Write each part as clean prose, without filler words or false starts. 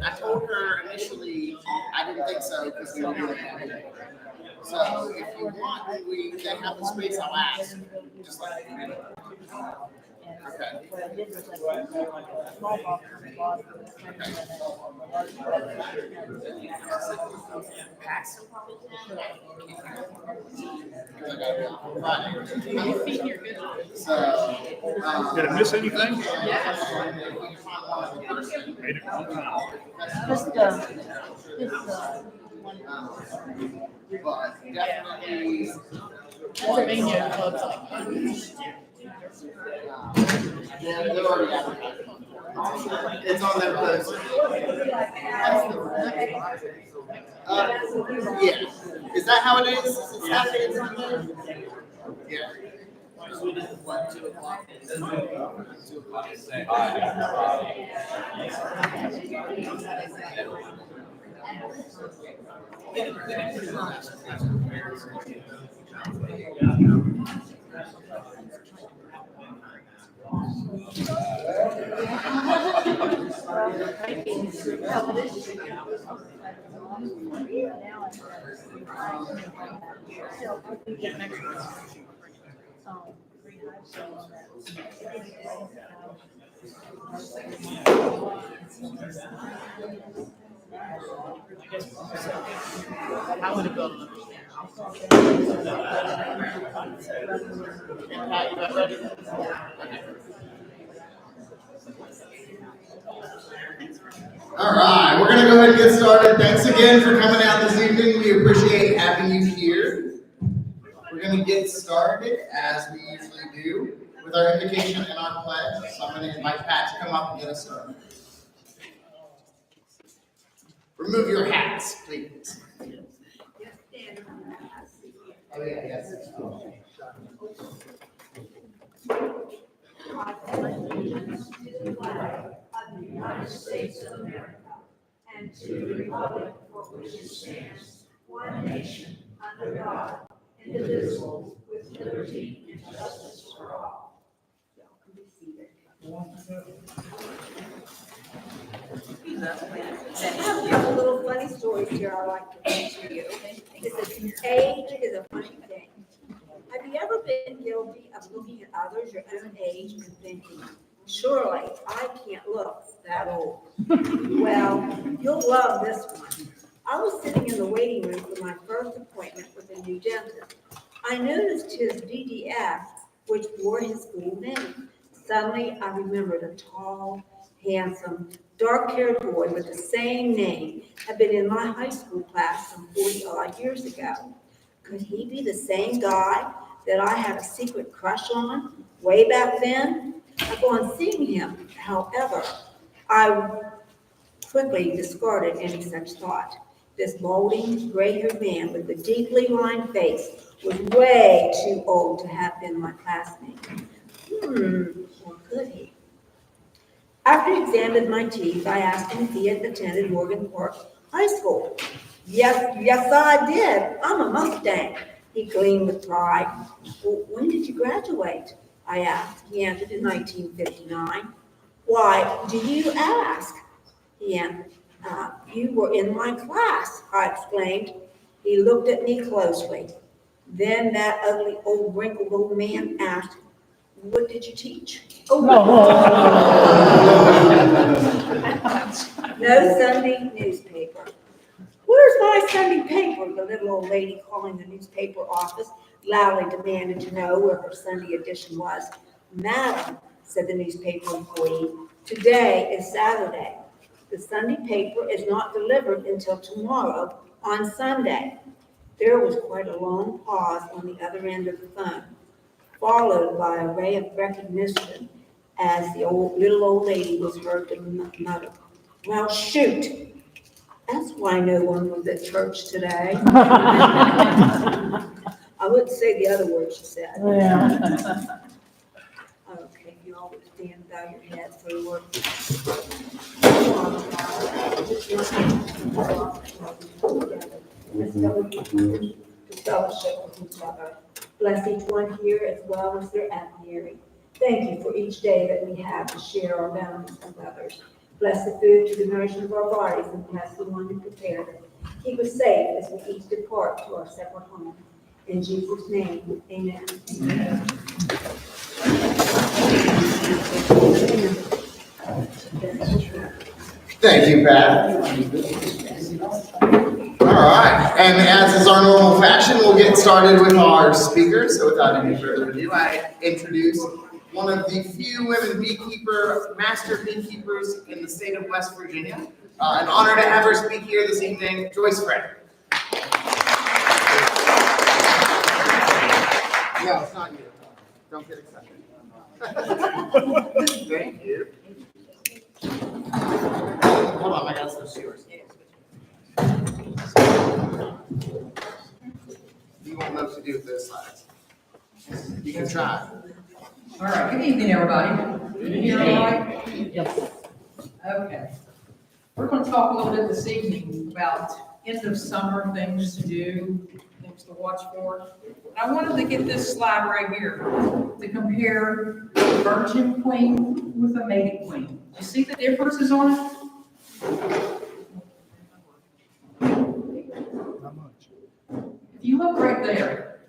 I told her initially I didn't think so because we were doing it. So if you want, we can have the space. I'll ask. Just like okay. Did I miss anything? Made it on time. But definitely. Pennsylvania clubs Yeah, they're already advertised. It's on their post. Yeah. Is that how it is? It's Saturday Sunday? Yeah. What, 2 o'clock? 2 o'clock. I want to go to All right, we're going to go ahead and get started. Thanks again for coming out this evening. We appreciate having you here. We're going to get started, as we usually do, with our invocation and our pledge. So I'm going to invite Pat to come up and get us started. Remove your hats, please. Oh, yeah, yes. I pledge allegiance to the flag of the United States of America and to the republic for which it stands, one nation, under God, indivisible, with liberty and justice for all. I have a couple little funny stories here I'd like to tell you. Age is a funny thing. Have you ever been guilty of looking at others your own age and thinking, surely I can't look that old? Well, you'll love this one. I was sitting in the waiting room for my first appointment with a new dentist. I noticed his DDF, which bore his full name. Suddenly, I remembered a tall, handsome, dark-haired boy with the same name had been in my high school class some 40-odd years ago. Could he be the same guy that I had a secret crush on way back then? Upon seeing him, however, I quickly discarded any such thought. This balding, gray-haired man with a deeply lined face was way too old to have been my classmate. Or could he? After he examined my teeth, I asked him if he had attended Morgan Park High School. Yes, I did. I'm a Mustang. He gleamed with pride. Well, when did you graduate? I asked. He answered, in 1959. Why do you ask? He answered, you were in my class, I exclaimed. He looked at me closely. Then that ugly old wrinkled old man asked, what did you teach? Oh, no Sunday newspaper. Where's my Sunday paper? The little old lady calling the newspaper office loudly demanded to know where her Sunday edition was. Madam, said the newspaper employee, today is Saturday. The Sunday paper is not delivered until tomorrow on Sunday. There was quite a long pause on the other end of the phone, followed by a ray of recognition as the little old lady was heard to mutter, well, shoot. That's why no one was at church today. I wouldn't say the other words she said. Yeah. Okay, you all would stand without your heads for the word. fellowship with each other. Bless each one here as well as their apiary. Thank you for each day that we have to share our bounties with others. Bless the food to the nourishment of our bodies and bless the one who prepared it. Keep us safe as we each depart to our separate homes. In Jesus' name, amen. Amen. Thank you, Pat. All right, and as is our normal fashion, we'll get started with our speakers. So without any further ado, I introduce one of the few women master beekeepers in the state of West Virginia. An honor to have her speak here this evening, Joyce Frey. No, it's not you. Don't get excited. Thank you. Hold on, I got some yours. You won't know what to do with those slides. You can try. All right, good evening, everybody. Can you hear me all right? Yep. Okay. We're going to talk a little bit this evening about end of summer things to do, things to watch for. I wanted to get this slide right here to compare a virgin queen with a mated queen. You see the differences on it? If you look right there,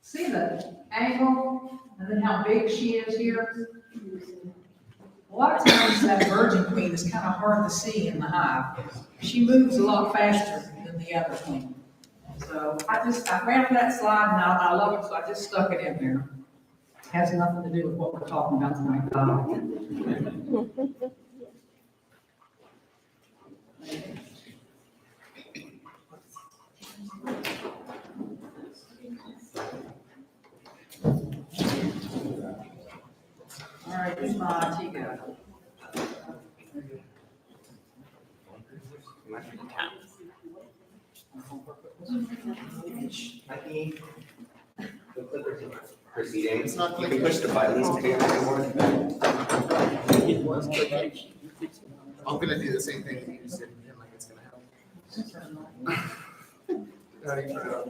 see the angle and then how big she is here? A lot of times that virgin queen is kind of hard to see in the hive. She moves a lot faster than the other queen. So I ran that slide and I love it, so I just stuck it in there. Has nothing to do with what we're talking about tonight. All right, here's my tea guy. Proceedings. You can push the buttons to do more. I'm gonna do the same thing that you just did, and like it's gonna help. How do you put it up?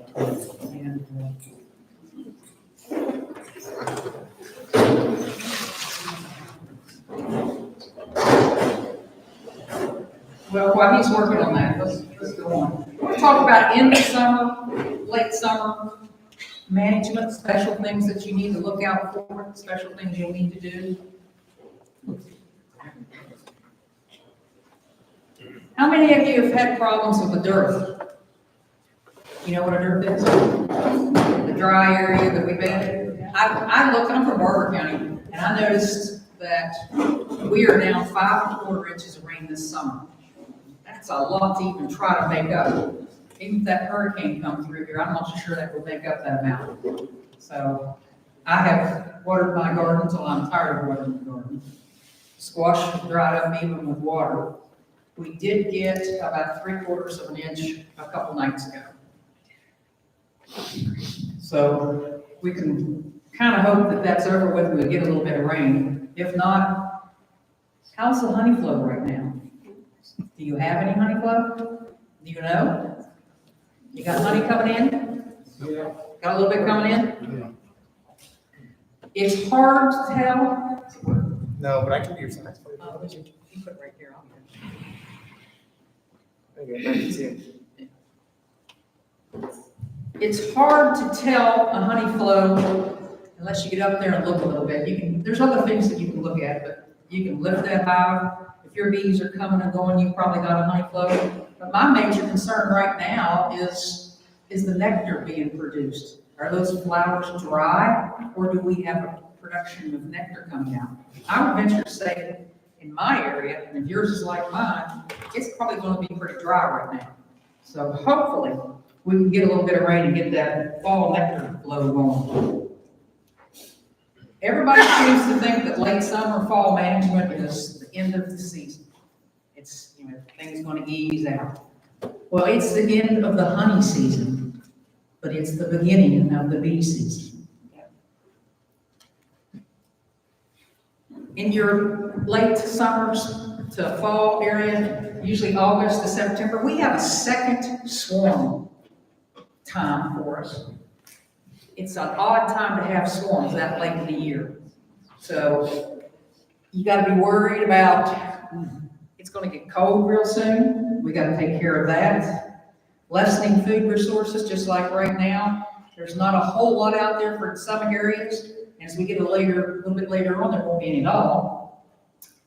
Well, while he's working on that, let's go on. We'll talk about end of summer, late summer, management, special things that you need to look out for, special things you need to do. How many of you have had problems with the dearth? You know what a dearth is? The dry area that we've been. I looked, I'm from Barber County, and I noticed that we are down 5¼ inches of rain this summer. That's a lot to even try to make up. Even if that hurricane comes through here, I'm not so sure that will make up that amount. So I have watered my garden until I'm tired of watering the garden. Squash dried up even with water. We did get about 3/4 inch a couple nights ago. So we can kind of hope that that's over with, we get a little bit of rain. If not, how's the honey flow right now? Do you have any honey flow? Do you know? You got honey coming in? Yeah. Got a little bit coming in? It's hard to tell. No, but I can do some next one. You put it right here on Okay, 92. It's hard to tell a honey flow unless you get up there and look a little bit. There's other things that you can look at, but you can lift that hive. If your bees are coming and going, you've probably got a honey flow. But my major concern right now is the nectar being produced? Are those flowers dry, or do we have a production of nectar coming out? I would venture to say in my area, and if yours is like mine, it's probably going to be pretty dry right now. So hopefully we can get a little bit of rain and get that fall nectar flow going. Everybody seems to think that late summer, fall management is the end of the season. It's, things going to ease out. Well, it's the end of the honey season, but it's the beginning of the bee season. In your late summers to fall area, usually August to September, we have a second swarm time for us. It's an odd time to have swarms that late in the year. So you gotta be worried about, it's gonna get cold real soon. We gotta take care of that. Lessening food resources, just like right now. There's not a whole lot out there for some areas. As we get a little bit later on, there won't be any at all.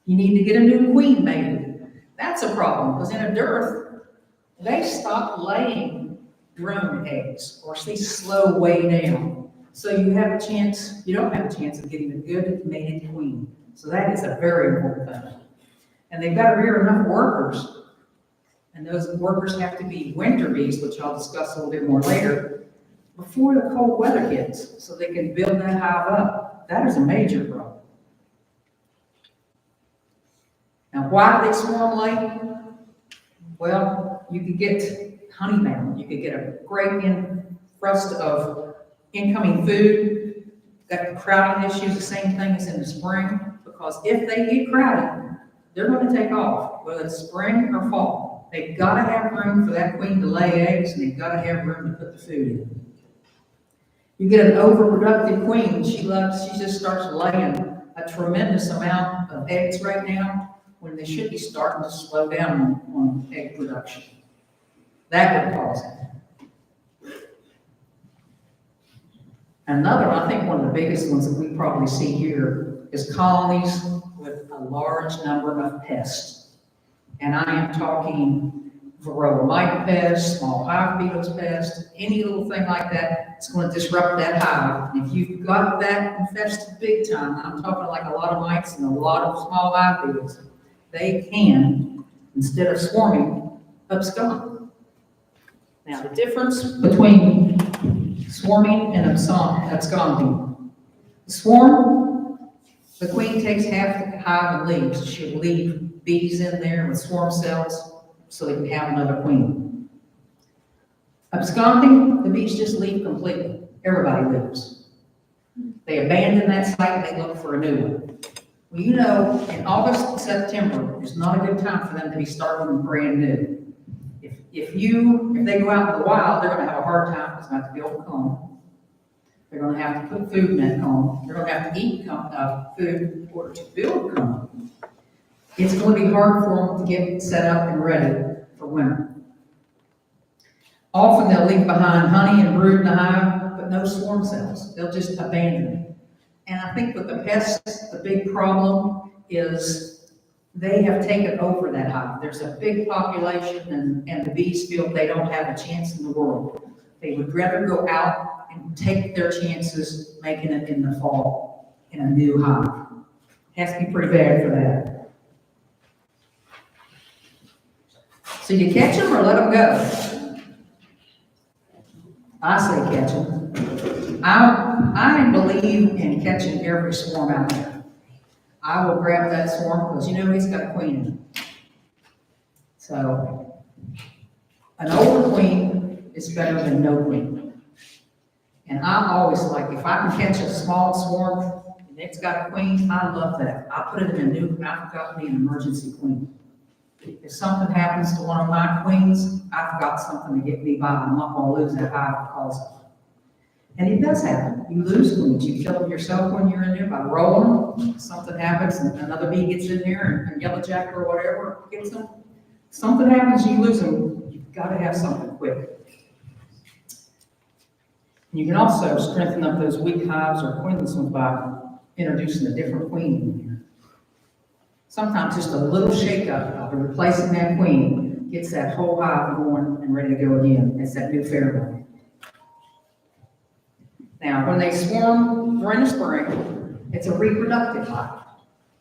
You need to get a new queen made. That's a problem, because in a dearth, they stop laying drone eggs, or they slow way down. So you don't have a chance of getting a good mated queen. So that is a very important thing. And they've got to rear enough workers. And those workers have to be winter bees, which I'll discuss a little bit more later, before the cold weather hits, so they can build that hive up. That is a major problem. Now, why do they swarm late? Well, you could get honeybound. You could get a great influx of incoming food. Got the crowding issues, the same thing as in the spring, because if they get crowded, they're going to take off, whether it's spring or fall. They've got to have room for that queen to lay eggs, and they've got to have room to put the food in. You get an overproductive queen, she just starts laying a tremendous amount of eggs right now, when they should be starting to slow down on egg production. That would cause it. Another, I think one of the biggest ones that we probably see here is colonies with a large number of pests. And I am talking varroa mite pests, small hive beetles pests, any little thing like that, it's going to disrupt that hive. And if you've got that infested big time, I'm talking like a lot of mites and a lot of small hive beetles, they can, instead of swarming, abscond. Now, the difference between swarming and absconding. The swarm, the queen takes half the hive and leaves. She'll leave bees in there with swarm cells so they can have another queen. Absconding, the bees just leave completely. Everybody leaves. They abandon that site and they look for a new one. Well, you know, in August and September, it's not a good time for them to be starting brand new. If they go out in the wild, they're going to have a hard time because they're going to have to build a comb. They're going to have to put food in that comb. They're going to have to eat food in order to build a comb. It's going to be hard for them to get set up and ready for winter. Often they'll leave behind honey and brood in the hive, but no swarm cells. They'll just abandon it. And I think with the pests, the big problem is they have taken over that hive. There's a big population and the bees feel they don't have a chance in the world. They would rather go out and take their chances making it in the fall in a new hive. Has to be pretty bad for that. So you catch them or let them go? I say catch them. I believe in catching every swarm out there. I will grab that swarm because you know he's got a queen in it. So, an older queen is better than no queen. And I always like, if I can catch a small swarm and it's got a queen, I love that. I put it in I've got me an emergency queen. If something happens to one of my queens, I've got something to get me by. I'm not going to lose that hive because of it. And it does happen. You lose queens. You kill them yourself when you're in there by rolling them. Something happens and another bee gets in there and yellow jacket or whatever gets them. Something happens, you lose them. You've got to have something quick. You can also strengthen up those weak hives or queenless ones by introducing a different queen in there. Sometimes just a little shake-up of replacing that queen gets that whole hive going and ready to go again. It's that new pheromone. Now, when they swarm during the spring, it's a reproductive hive.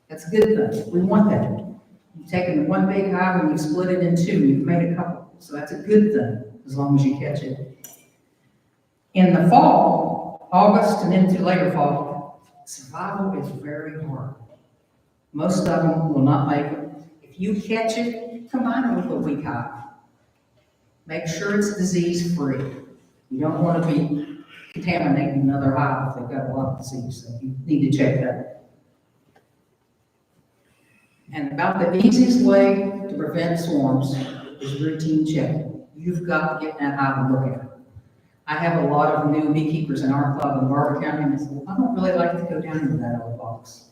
That's a good thing. We want that. You've taken one big hive and you split it in two. You've made a couple. So that's a good thing, as long as you catch it. In the fall, August and into later fall, survival is very hard. Most of them will not make it. If you catch it, combine it with a weak hive. Make sure it's disease-free. You don't want to be contaminating another hive if they've got a lot of disease, so you need to check that. And about the easiest way to prevent swarms is routine checking. You've got to get in that hive and look at it. I have a lot of new beekeepers in our club in Barber County, and they say, well, I don't really like to go down into that other box.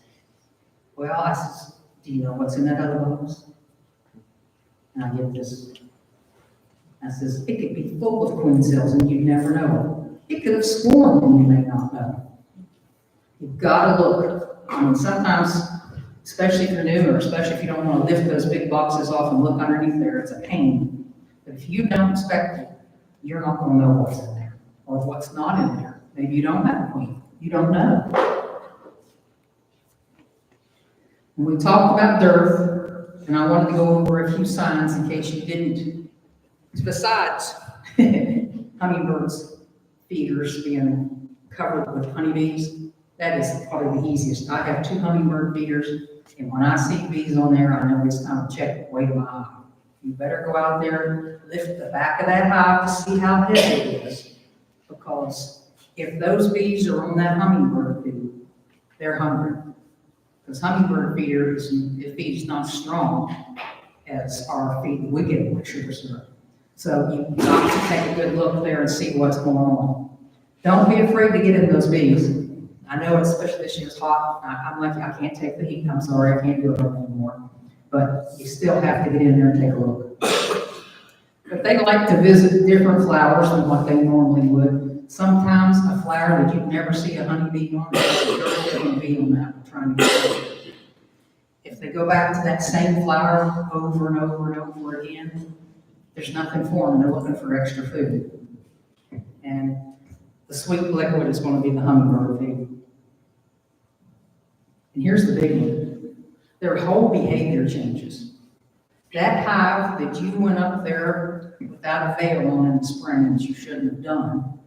Well, I says, do you know what's in that other box? And I get this. I says, it could be full of queen cells and you'd never know it. It could have swarmed and you may not know. You've got to look. I mean, sometimes, especially if you're new, or especially if you don't want to lift those big boxes off and look underneath there, it's a pain. But if you don't inspect it, you're not going to know what's in there or what's not in there. Maybe you don't have a queen. You don't know. And we talked about dearth, and I wanted to go over a few signs in case you didn't. Besides hummingbirds' feeders being covered with honeybees, that is probably the easiest. I have 2 hummingbird feeders, and when I see bees on there, I know it's time to check the weight of my hive. You better go out there, lift the back of that hive to see how heavy it is, because if those bees are on that hummingbird feed, they're hungry. Because hummingbird feeder feeds not strong as our feed we get with sugar syrup. So you've got to take a good look there and see what's going on. Don't be afraid to get in those bees. I know, especially this year's hot. I'm like, I can't take the heat. I'm sorry, I can't do it anymore. But you still have to get in there and take a look. But they like to visit different flowers than what they normally would. Sometimes a flower that you'd never see a honeybee on, there's a girl bee on that one trying to get it. If they go back to that same flower over and over and over again, there's nothing for them. They're looking for extra food. And the sweet liquid is going to be the hummingbird feed. And here's the big one. Their whole behavior changes. That hive that you went up there without a veil on in the spring that you shouldn't have done,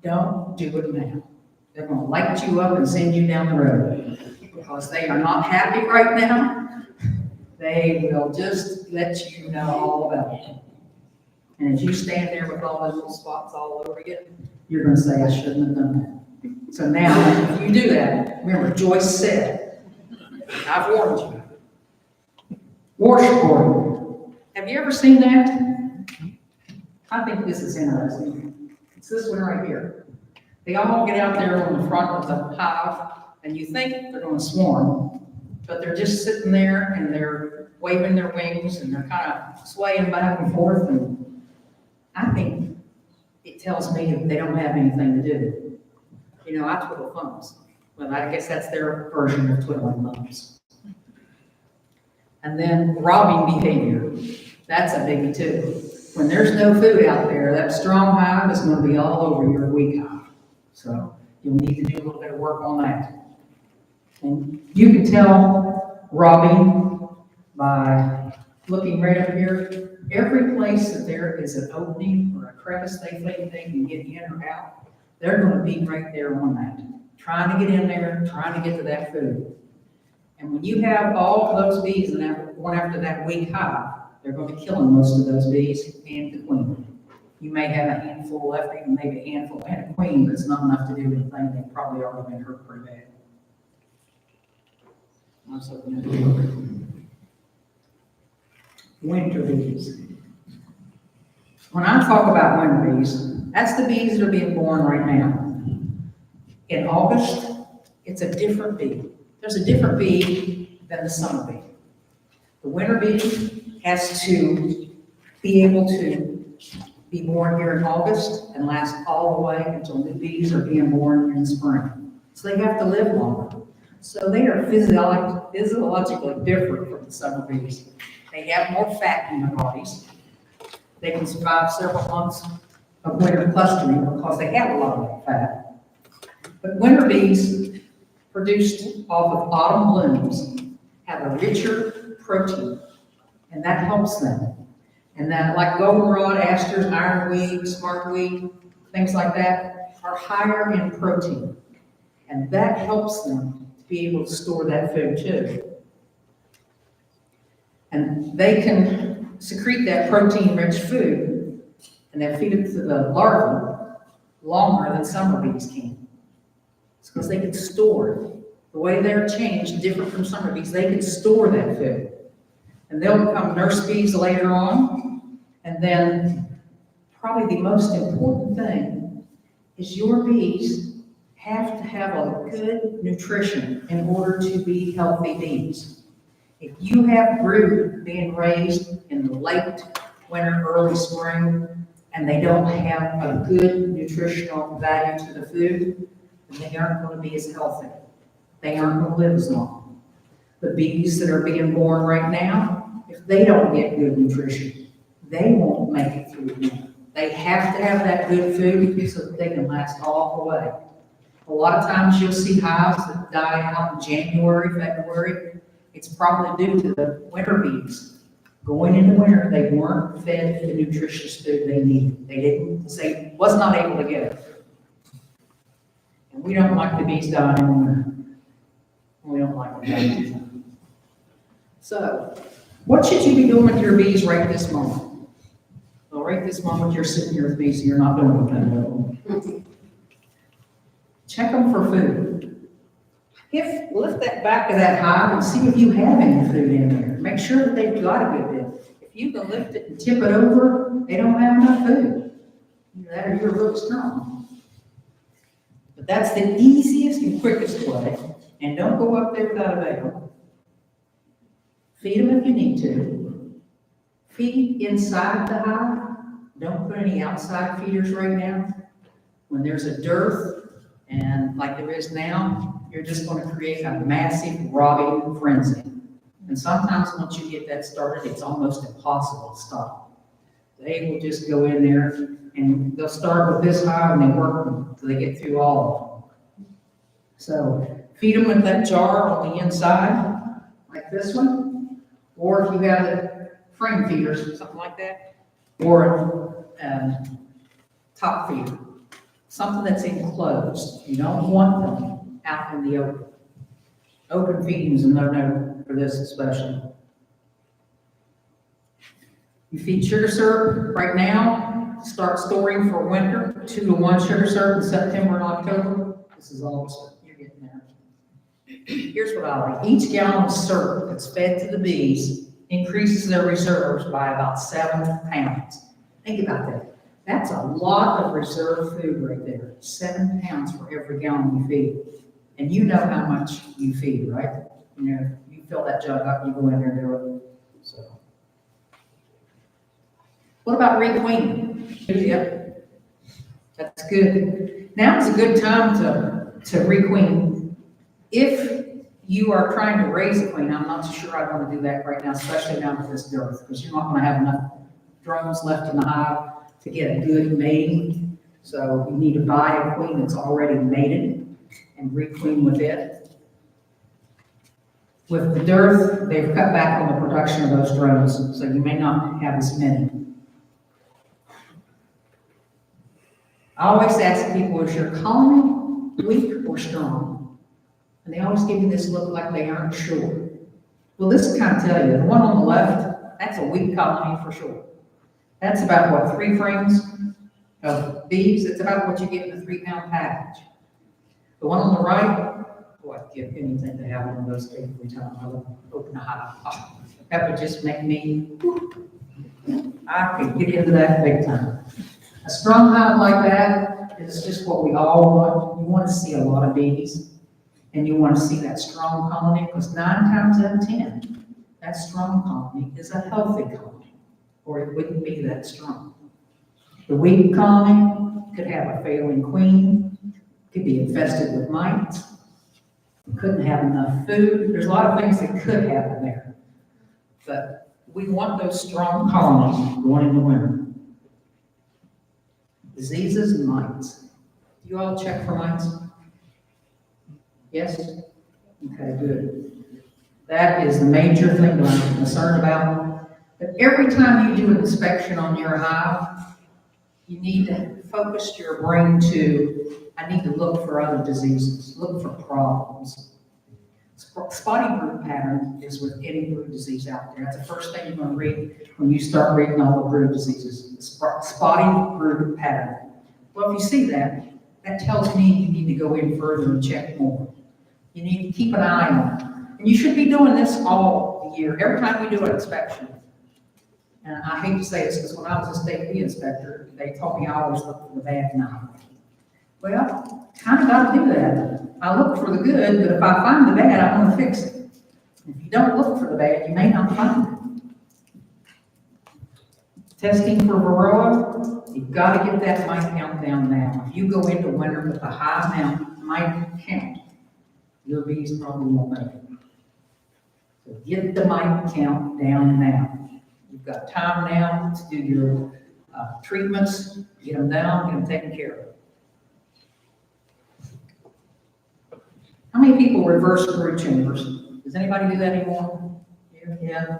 don't do it now. They're going to light you up and send you down the road because they are not happy right now. They will just let you know all about it. And as you stand there with all those little spots all over you, you're going to say, I shouldn't have done that. So now, if you do that, remember, Joyce said, I've warned you. Washboard. Have you ever seen that? I think this is interesting. It's this one right here. They all get out there on the front of the hive, and you think they're going to swarm, but they're just sitting there and they're waving their wings and they're kind of swaying back and forth. And I think it tells me that they don't have anything to do. You know, I twiddle thumbs. Well, I guess that's their version of twiddling thumbs. And then robbing behavior. That's a biggie too. When there's no food out there, that strong hive is going to be all over your weak hive. So you'll need to do a little bit of work on that. And you can tell robbing by looking right up here. Every place that there is an opening or a crevice they think they can get in or out, they're going to be right there on that, trying to get in there, trying to get to that food. And when you have all of those bees and going after that weak hive, they're going to be killing most of those bees and the queen. You may have a handful left, even maybe a handful and a queen, but it's not enough to do anything. They've probably already been hurt pretty bad. Winter bees. When I talk about winter bees, that's the bees that are being born right now. In August, it's a different bee. There's a different bee than the summer bee. The winter bee has to be able to be born here in August and last all the way until the bees are being born in spring. So they have to live longer. So they are physiologically different from the summer bees. They have more fat in their bodies. They can survive several months of winter clustering because they have a lot of fat. But winter bees produced off of autumn blooms have a richer protein, and that helps them. And that, like goldenrod, asters, ironweed, smartweed, things like that, are higher in protein. And that helps them to be able to store that food too. And they can secrete that protein-rich food, and they feed it to the larvae longer than summer bees can. It's because they can store it. The way they're changed, different from summer bees, they can store that food. And they'll become nurse bees later on. And then probably the most important thing is your bees have to have a good nutrition in order to be healthy bees. If you have brood being raised in the late winter, early spring, and they don't have a good nutritional value to the food, then they aren't going to be as healthy. They aren't going to live as long. The bees that are being born right now, if they don't get good nutrition, they won't make it through the winter. They have to have that good food so that they can last all the way. A lot of times you'll see hives that die out in January, February. It's probably due to the winter bees. Going into winter, they weren't fed the nutritious food they needed. They was not able to get it. And we don't like the bees dying in the winter. We don't like them dying. So, what should you be doing with your bees right this moment? Well, right this moment, you're sitting here with bees and you're not doing anything with them. Check them for food. Lift that back of that hive and see if you have any food in there. Make sure that they've got a good bit. If you can lift it and tip it over, they don't have enough food. Either that or you're really strong. But that's the easiest and quickest way. And don't go up there without a veil. Feed them if you need to. Feed inside the hive. Don't put any outside feeders right now. When there's a dearth, and like there is now, you're just going to create a massive robbing frenzy. And sometimes once you get that started, it's almost impossible to stop. They will just go in there and they'll start with this hive and they work until they get through all of them. So feed them with that jar on the inside, like this one, or if you have the frame feeders, something like that, or top feeder, something that's enclosed. You don't want them out in the open. Open feeding is a no-no for this especially. You feed sugar syrup right now, start storing for winter, 2 to 1 sugar syrup in September and October. This is all you're getting there. Here's what I like. Each gallon of syrup that's fed to the bees increases their reserves by about 7 pounds. Think about that. That's a lot of reserve food right there. 7 pounds for every gallon you feed. And you know how much you feed, right? You know, you fill that jug up, you go in there and do it. So, what about requeening? Yep, that's good. Now is a good time to requeen. If you are trying to raise a queen, I'm not so sure I want to do that right now, especially now with this dearth, because you're not going to have enough drones left in the hive to get a good mating. So you need to buy a queen that's already mated and requeen with it. With the dearth, they've cut back on the production of those drones, so you may not have as many. I always ask people, is your colony weak or strong? And they always give me this look like they aren't sure. Well, this kind of tell you, the one on the left, that's a weak colony for sure. That's about, what, 3 frames of bees? It's about what you get in a 3-pound package. The one on the right, boy, I'd give anything to have one of those every time I open a hive. Oh, that would just make me, I could get into that big time. A strong hive like that is just what we all want. You want to see a lot of bees, and you want to see that strong colony, because 9 times out of 10, that strong colony is a healthy colony, or it wouldn't be that strong. The weak colony could have a failing queen, could be infested with mites, couldn't have enough food. There's a lot of things that could happen there. But we want those strong colonies going into winter. Diseases and mites. Do you all check for mites? Yes? Okay, good. That is the major thing that I'm concerned about. But every time you do an inspection on your hive, you need to focus your brain to, I need to look for other diseases, look for problems. Spotty brood pattern is with any brood disease out there. That's the first thing you're going to read when you start reading all the brood diseases. The spotty brood pattern. Well, if you see that, that tells me you need to go in further and check more. You need to keep an eye on it. And you should be doing this all year, every time you do an inspection. And I hate to say this, because when I was a state bee inspector, they told me I always look for the bad 9. Well, kind of gotta do that. I look for the good, but if I find the bad, I'm gonna fix it. If you don't look for the bad, you may not find it. Testing for varroa, you've gotta get that mite count down now. If you go into winter with a high mite count, your bees probably won't make it. So get the mite count down now. You've got time now to do your treatments, get them down, get them taken care of. How many people reverse brood chambers? Does anybody do that anymore? Yeah.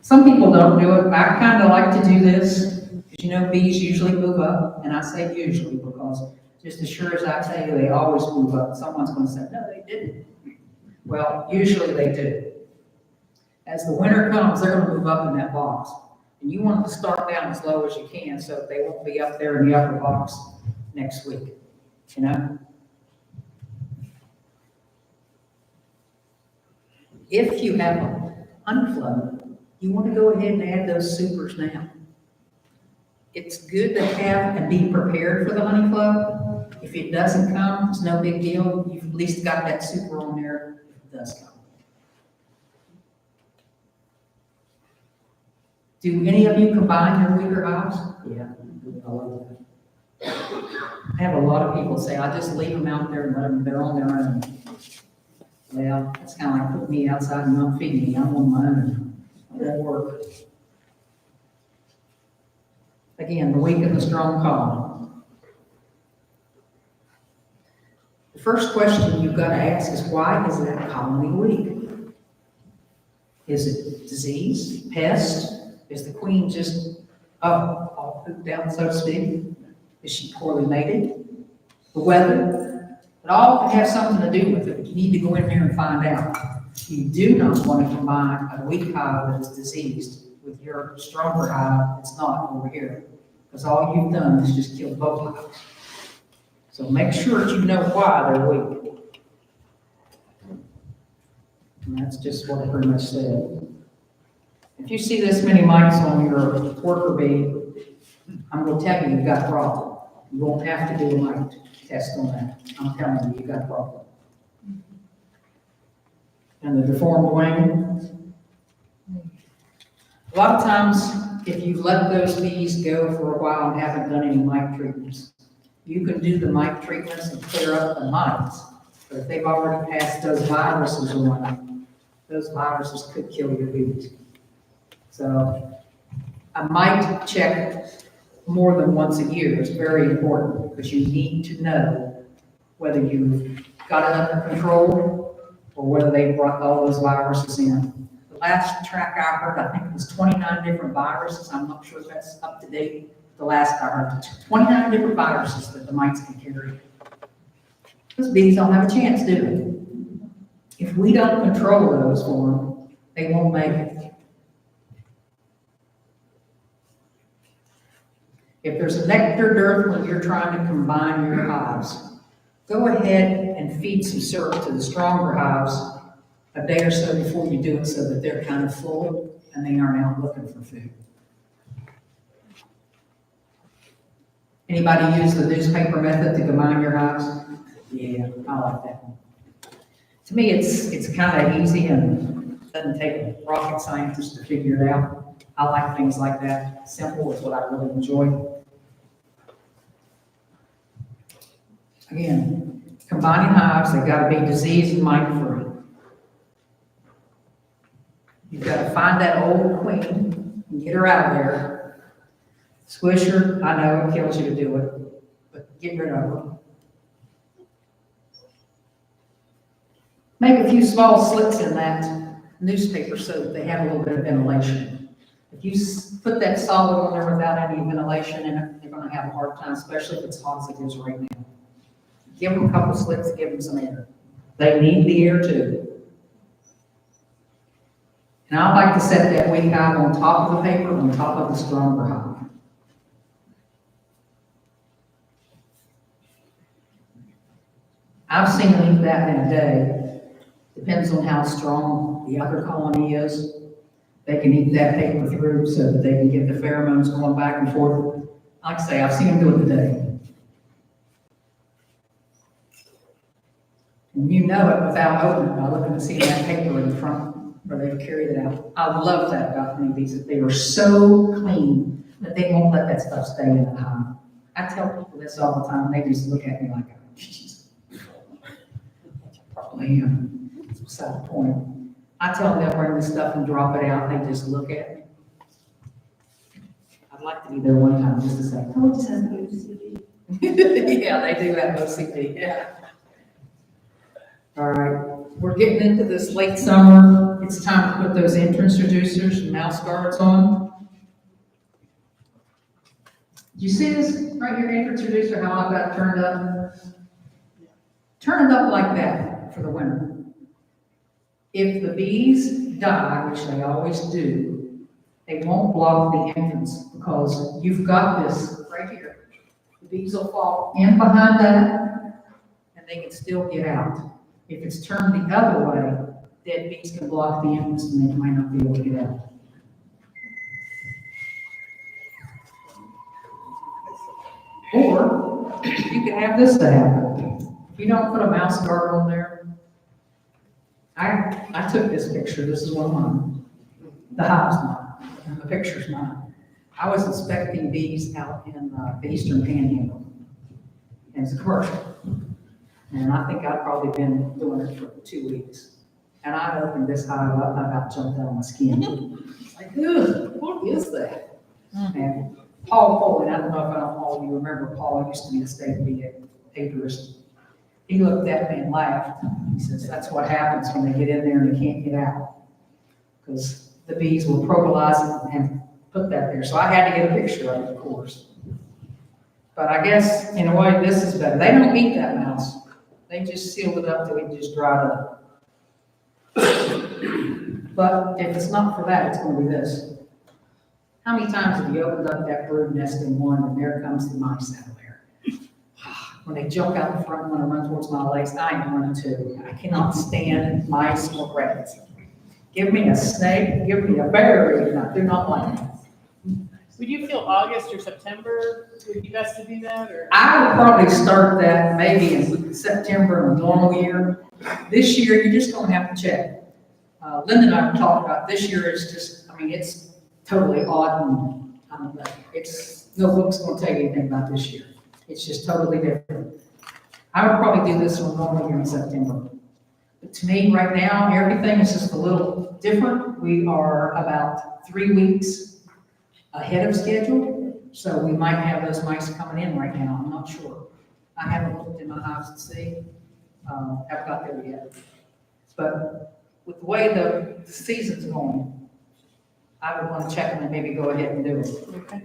Some people don't do it. I kind of like to do this, because you know bees usually move up, and I say usually because just as sure as I tell you they always move up, someone's going to say, no, they didn't. Well, usually they do. As the winter comes, they're going to move up in that box. And you want them to start down as low as you can so they won't be up there in the upper box next week, you know? If you have a honey flow, you want to go ahead and add those supers now. It's good to have and be prepared for the honey flow. If it doesn't come, it's no big deal. You've at least got that super on there if it does come. Do any of you combine your weaker hives? Yeah, I love that. I have a lot of people say, I just leave them out there and let them, they're on their own. Well, that's kind of like putting me outside and not feeding me. I'm on my own. It won't work. Again, the weak and the strong colony. The first question you've got to ask is, why is that colony weak? Is it disease, pest? Is the queen just, all pooped out, so to speak? Is she poorly mated? The weather? It all can have something to do with it, but you need to go in there and find out. You do not want to combine a weak hive that is diseased with your stronger hive that's not over here, because all you've done is just kill both hives. So make sure that you know why they're weak. And that's just what I pretty much said. If you see this many mites on your worker bee, I'm going to tell you you've got a problem. You won't have to do a mite test on that. I'm telling you, you've got a problem. And the deformed wing. A lot of times, if you let those bees go for a while and haven't done any mite treatments, you can do the mite treatments and clear up the mites. But if they've already passed those viruses on, those viruses could kill your bees. So a mite check more than once a year is very important, because you need to know whether you've got it under control or whether they brought all those viruses in. The last track I heard, I think it was 29 different viruses. I'm not sure if that's up to date. The last I heard, 29 different viruses that the mites can carry. Those bees don't have a chance, do they? If we don't control those for them, they won't make it. If there's a nectar dearth when you're trying to combine your hives, go ahead and feed some syrup to the stronger hives a day or so before you do it, so that they're kind of full and they aren't out looking for food. Anybody use the newspaper method to combine your hives? Yeah, I like that one. To me, it's kind of easy and doesn't take a rocket scientist to figure it out. I like things like that. Simple is what I really enjoy. Again, combining hives, they've got to be disease and mite free. You've got to find that old queen and get her out of there. Squish her, I know it kills you to do it, but get rid of her. Make a few small slits in that newspaper so that they have a little bit of ventilation. If you put that solid on there without any ventilation in it, they're going to have a hard time, especially if it's hot as it is right now. Give them a couple slits, give them some air. They need the air too. And I like to set that weak hive on top of the paper, on top of the stronger hive. I've seen them eat that in a day. Depends on how strong the other colony is. They can eat that paper through so that they can get the pheromones going back and forth. Like I say, I've seen them do it today. And you know it without opening, by looking to see that paper in front where they've carried it out. I love that about honeybees, that they are so clean that they won't let that stuff stay in the hive. I tell people this all the time, and they just look at me like, "Jeez." Probably, it's beside the point. I tell them they'll bring this stuff and drop it out, they just look at me. I'd like to be there one time, just to say, Oh, just have OCD. yeah, they do have OCD, yeah. All right, we're getting into this late summer. It's time to put those entrance reducers and mouse guards on. Do you see this right here, entrance reducer, how I've got it turned up? Turn it up like that for the winter. If the bees die, which they always do, they won't block the entrance because you've got this right here. The bees will fall in behind that and they can still get out. If it's turned the other way, dead bees can block the entrance and they might not be able to get out. Or you can have this to happen. If you don't put a mouse guard on there, I took this picture, this is one of mine. The hive's mine, and the picture's mine. I was inspecting bees out in the Eastern Panhandle. And it's a commercial. And I think I've probably been doing it for 2 weeks. And I opened this hive up, I about jumped out of my skin. It's like, ugh, what is that? And Paul Foley, I don't know if all of you remember Paul, used to be the state beekeeperist. He looked at me and laughed. He says, that's what happens when they get in there and they can't get out. Because the bees will probolize it and put that there. So I had to get a picture of it, of course. But I guess, in a way, this is better. They don't eat that mouse. They just sealed it up till it just dried up. But if it's not for that, it's going to be this. How many times have you opened up that brood nest in one and there comes the mice out of there? When they jump out in front, when I run towards my legs, I am running too. I cannot stand mice or rats. Give me a snake, give me a berry, and I do not like it. Would you feel August or September would be best to do that, or? I would probably start that maybe in September in a normal year. This year, you're just gonna have to check. Linda and I were talking about this year is just, I mean, it's totally odd and I don't know. No book's gonna tell you anything about this year. It's just totally different. I would probably do this one normally here in September. But to me, right now, everything is just a little different. We are about 3 weeks ahead of schedule, so we might have those mice coming in right now. I'm not sure. I haven't looked in my hives to see. Haven't got there yet. But with the way the season's going, I would want to check them and maybe go ahead and do it. Okay.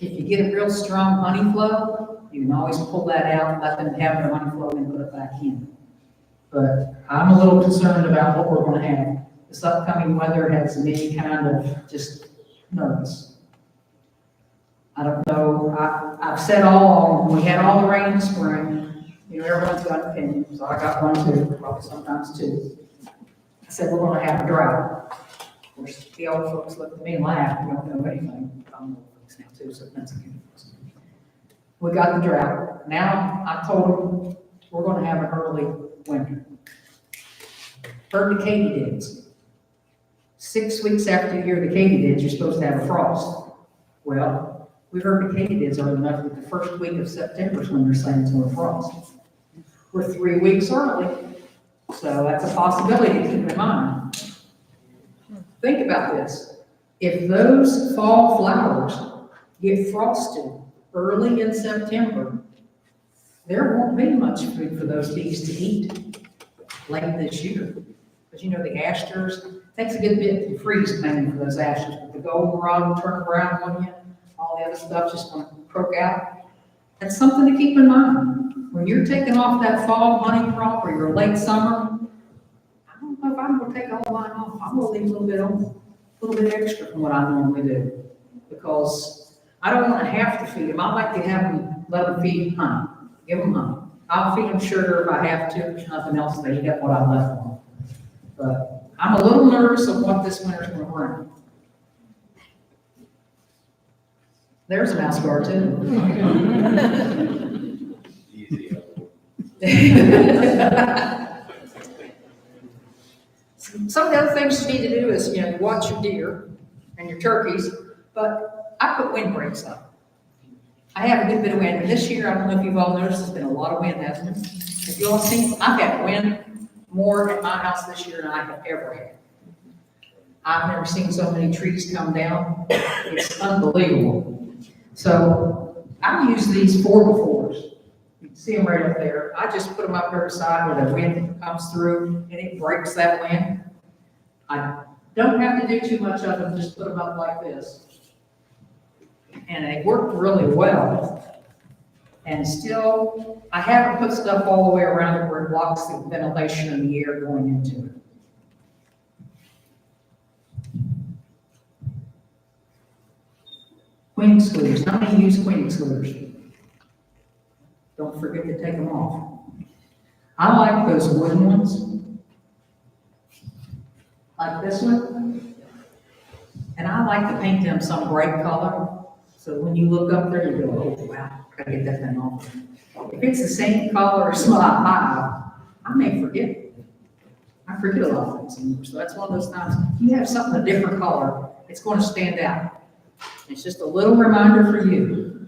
If you get a real strong honey flow, you can always pull that out, let them have their honey flow, and put it back in. But I'm a little concerned about what we're going to have. This upcoming weather has me kind of just nervous. I don't know. I've said all along, we had all the rain in the spring. You know, everyone's got an opinion, so I got one too, probably sometimes two. I said, we're going to have a drought. Of course, the old folks looked at me and laughed. We don't know anything. I'm old folks now too, so that's okay. We got the drought. Now, I told them we're going to have an early winter. Heard the katydids. 6 weeks after you hear the katydids, you're supposed to have a frost. Well, we heard the katydids early enough that the first week of September is when they're saying it's going to frost. We're 3 weeks early, so that's a possibility to keep in mind. Think about this. If those fall flowers get frosted early in September, there won't be much food for those bees to eat late this year. Because you know the asters, takes a good bit to freeze mainly for those asters, but the goldenrod will turn brown on you, all the other stuff just going to croak out. That's something to keep in mind. When you're taking off that fall honey crop or your late summer, I don't know if I'm going to take all mine off. I'm going to leave a little bit on, a little bit extra from what I normally do, because I don't want to have to feed them. I like to have them, let them feed honey, give them honey. I'll feed them sugar if I have to. There's nothing else. They eat up what I left them. But I'm a little nervous of what this winter's going to bring. There's a mouse guard too. Easy. Some of the other things you need to do is, watch your deer and your turkeys, but I put windbreaks up. I have a good bit of wind, and this year, I don't know if you've all noticed, there's been a lot of wind, hasn't it? If you all seen, I've had wind more at my house this year than I have ever had. I've never seen so many trees come down. It's unbelievable. So I use these 4x4s. You can see them right up there. I just put them up there beside where the wind comes through and it breaks that wind. I don't have to do too much of them, just put them up like this. And they work really well. And still, I haven't put stuff all the way around it where it blocks the ventilation of the air going into it. Queen excluders. How many use queen excluders? Don't forget to take them off. I like those wooden ones, like this one. And I like to paint them some bright color. So when you look up there, you go, oh, wow, gotta get that thing off. If it's the same color as my hive, I may forget it. I forget a lot of things anymore. So that's one of those times, if you have something a different color, it's going to stand out. It's just a little reminder for you.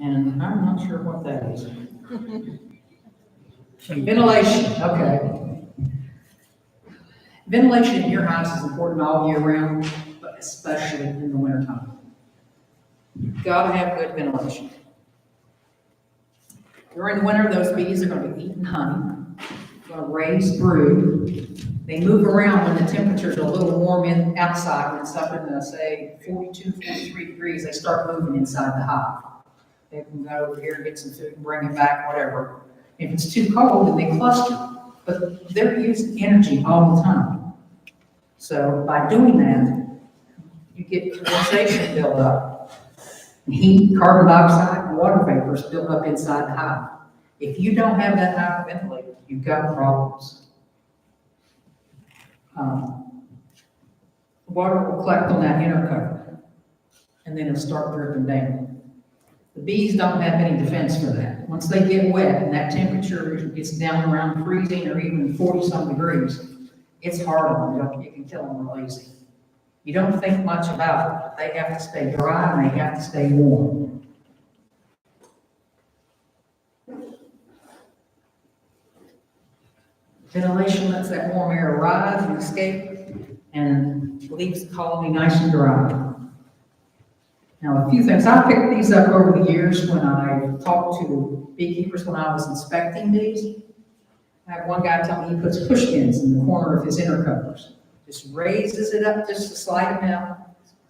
And I'm not sure what that is. Ventilation, okay. Ventilation in your house is important all year round, but especially in the wintertime. You've got to have good ventilation. During the winter, those bees are going to be eating honey, going to raise brood. They move around when the temperatures are a little warm outside. When it's up in, say, 42, 43 degrees, they start moving inside the hive. They can go over here, get some food, and bring it back, whatever. If it's too cold, then they cluster. But they're using energy all the time. So by doing that, you get condensation built up. Heat, carbon dioxide, and water vapors built up inside the hive. If you don't have that hive ventilated, you've got problems. Water will collect on that inner cover, and then it'll start dripping down. The bees don't have any defense for that. Once they get wet and that temperature gets down around freezing or even 40-some degrees, it's hard on them. You can kill them real easy. You don't think much about it. They have to stay dry and they have to stay warm. Ventilation lets that warm air rise and escape and leaves the colony nice and dry. Now, a few things. I picked these up over the years when I talked to beekeepers when I was inspecting bees. I had one guy tell me he puts pushpins in the corner of his inner covers. Just raises it up just a slight amount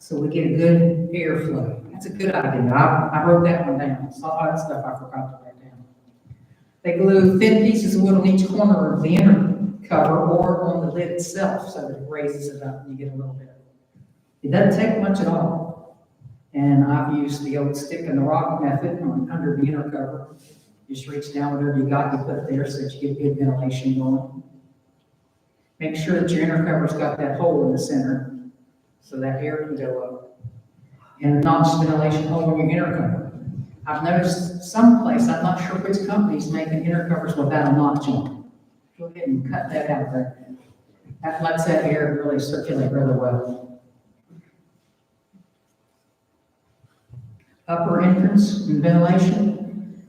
so we get a good airflow. That's a good idea. I wrote that one down. It's all that stuff I forgot to write down. They glue thin pieces of wood on each corner of the inner cover or on the lid itself so that it raises it up and you get a little bit. It doesn't take much at all. And I've used the old stick and the rock method under the inner cover. Just reach down whatever you got, you put it there so that you get good ventilation going. Make sure that your inner cover's got that hole in the center so that air can go up. And a notch ventilation hole in your inner cover. I've noticed someplace, I'm not sure which company's making inner covers without a notch on them. Go ahead and cut that out there. That lets that air really circulate really well. Upper entrance and ventilation.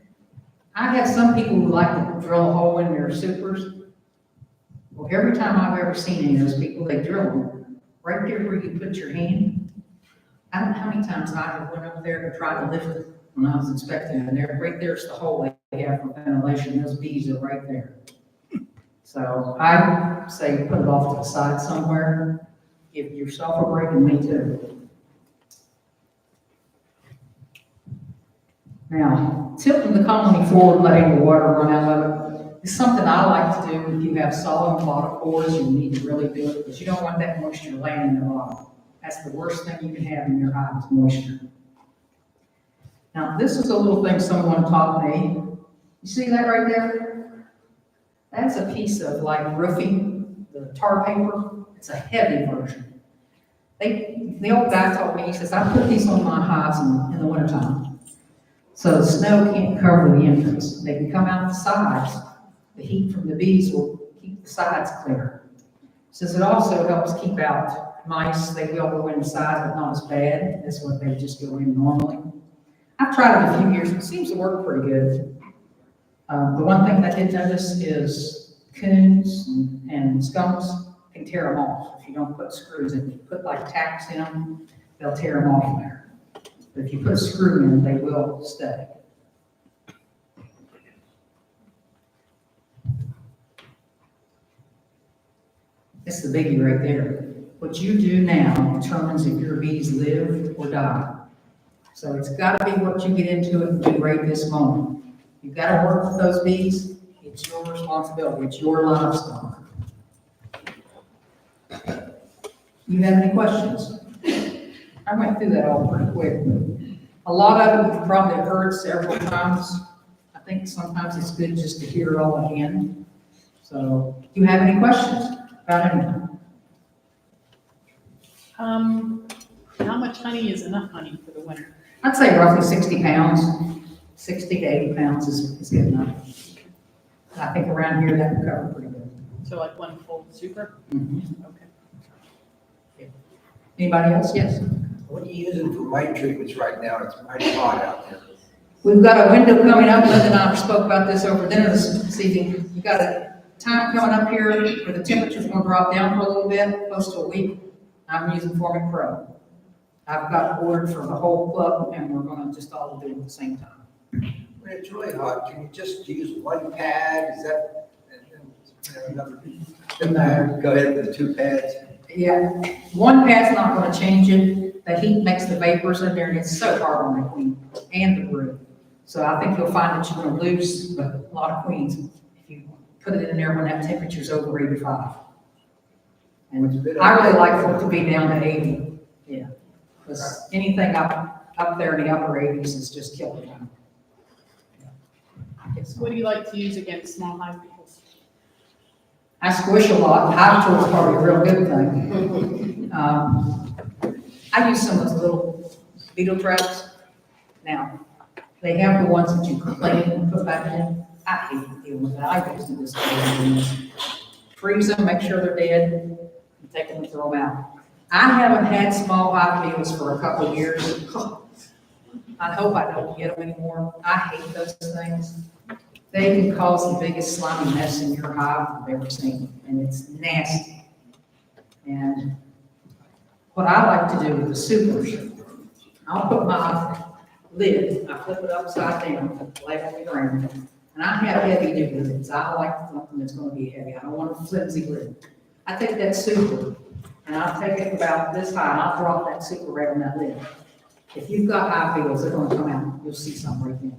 I have some people who like to drill a hole in their supers. Well, every time I've ever seen any of those people, they drill them right there where you put your hand. I don't know how many times I went up there and tried to lift it when I was inspecting it, and there, right there's the hole they have for ventilation. Those bees are right there. So I say put it off to the side somewhere. Give yourself a break and me too. Now, tilting the colony forward, letting the water run out of it, is something I like to do. If you have solid bottom cores, you need to really do it because you don't want that moisture laying in the bottom. That's the worst thing you can have in your hive is moisture. Now, this is a little thing someone taught me. You see that right there? That's a piece of like roofing, the tar paper. It's a heavy version. The old guy told me, he says, I put these on my hives in the wintertime. So the snow can't cover the entrance. They can come out the sides. The heat from the bees will keep the sides clear. Since it also helps keep out mice, they will go inside, but not as bad as what they just go in normally. I've tried it a few years, it seems to work pretty good. The one thing I did notice is coons and skunks can tear them off if you don't put screws in. If you put like tacks in them, they'll tear them off there. But if you put a screw in, they will stay. It's the biggie right there. What you do now determines if your bees live or die. So it's got to be what you get into it and do right this moment. You've got to work with those bees. It's your responsibility. It's your livestock. You have any questions? I went through that all pretty quick. A lot of it you've probably heard several times. I think sometimes it's good just to hear it all again. So, do you have any questions about anything? How much honey is enough honey for the winter? I'd say roughly 60 pounds. 60 to 80 pounds is good enough. I think around here that would cover pretty good. So like one full super? Mhm. Okay. Anybody else? Yes. What are you using for light treatments right now? It's mighty hot out there. We've got a window coming up. Linda and I spoke about this over dinner this evening. You got a time coming up here where the temperature's going to drop down for a little bit, close to a week. I'm using Formic Pro. I've got ordered for the whole club, and we're going to just all do it at the same time. When it's really hot, can you just use one pad? Is that, another? Go ahead with the two pads. Yeah, one pad's not going to change it. The heat makes the vapors in there, and it's so hard on the queen and the brood. So I think you'll find that you're going to lose a lot of queens if you put it in there when that temperature's over 85. And I really like for it to be down to 80, yeah. Because anything up there in the upper 80s is just killing them. What do you like to use against small hive beetles? I squish a lot. Hive tool is probably a real good thing. I use some of those little beetle traps. Now, they have the ones that you clean and put back in. I hate dealing with that. I used to just freeze them, make sure they're dead, and take them and throw them out. I haven't had small hive beetles for a couple of years. I hope I don't get them anymore. I hate those things. They can cause the biggest slimy mess in your hive I've ever seen, and it's nasty. And what I like to do with the supers, I'll put my lid, I flip it upside down, lay it on the ground, and I have heavy duty lids. I like something that's going to be heavy. I don't want a flimsy lid. I take that super, and I'll take it about this high, and I'll drop that super right on that lid. If you've got hive beetles, they're going to come out. You'll see some right there.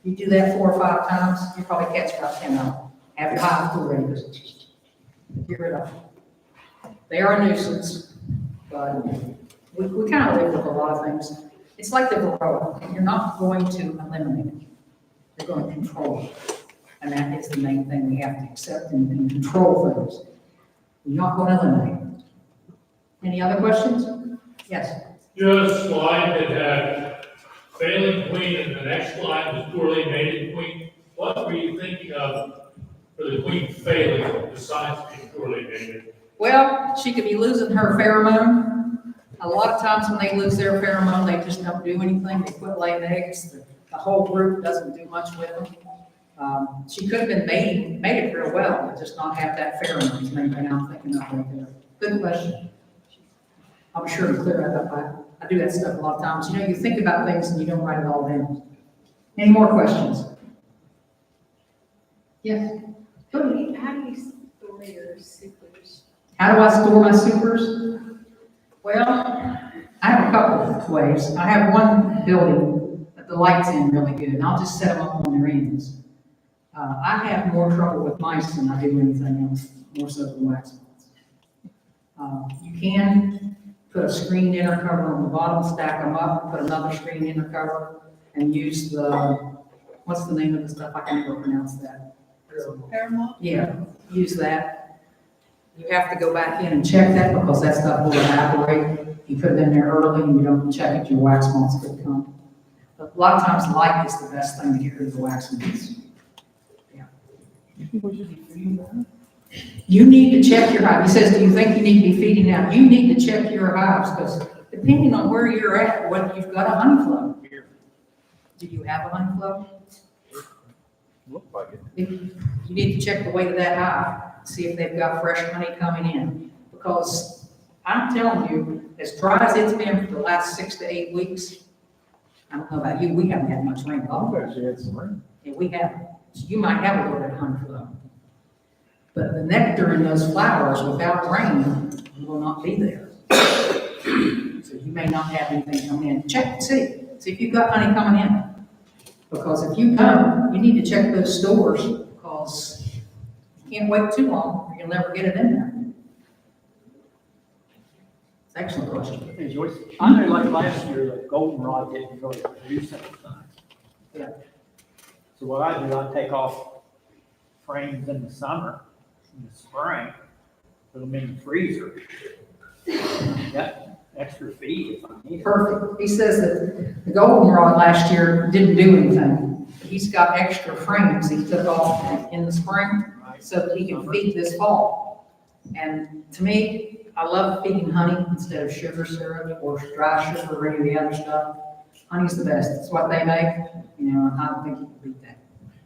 You do that 4 or 5 times, you probably catch about 10 of them. Have your hive full ready, just get rid of them. They are a nuisance, but we kind of live with a lot of things. It's like the varroa. You're not going to eliminate it. You're going to control it. And that is the main thing we have to accept and control things. You're not going to eliminate it. Any other questions? Yes. You had a slide that had failing queen and the next slide was poorly mated queen. What were you thinking of for the queen failing besides being poorly mated? Well, she could be losing her pheromone. A lot of times when they lose their pheromone, they just don't do anything. They quit laying eggs. The whole group doesn't do much with them. She could have been mated real well, but just not have that pheromone. Is the main thing I'm thinking of right there. Good question. I'll be sure to clear that up. I do that stuff a lot of times. You know, you think about things and you don't write it all down. Any more questions? Yes. How do you store your supers? How do I store my supers? Well, I have a couple of ways. I have one building that the light's in really good, and I'll just set them up on their ends. I have more trouble with mice than I do anything else, more so than wax moths. You can put a screen inner cover on the bottom, stack them up, put another screen inner cover, and use the, what's the name of the stuff? I can never pronounce that. Paramount? Yeah, use that. You have to go back in and check that because that stuff will evaporate. You put it in there early and you don't check it, your wax moths could come. But a lot of times light is the best thing to get rid of the wax bees. You need to check your hive. He says, do you think you need to be feeding out? You need to check your hives, because depending on where you're at, whether you've got a honey flow. Do you have a honey flow? Look like it. You need to check the weight of that hive, see if they've got fresh honey coming in. Because I'm telling you, as dry as it's been for the last 6 to 8 weeks, I don't know about you, we haven't had much rain at all. Actually had some rain. Yeah, we haven't. So you might have a little bit of honey flow. But the nectar in those flowers without rain will not be there. So you may not have anything coming in. Check and see. See if you've got honey coming in. Because if you don't, you need to check those stores, because you can't wait too long or you'll never get it in there. It's an excellent question. Hey Joyce, I know like last year, the goldenrod didn't really produce anything. Yeah. So what I do, I take off frames in the summer, in the spring, put them in the freezer. Got extra feed if I need it. Perfect. He says that the goldenrod last year didn't do anything. He's got extra frames he took off in the spring so that he can feed this fall. And to me, I love feeding honey instead of sugar syrup or dry sugar or any of the other stuff. Honey's the best. It's what they make, you know, and I don't think you can beat that.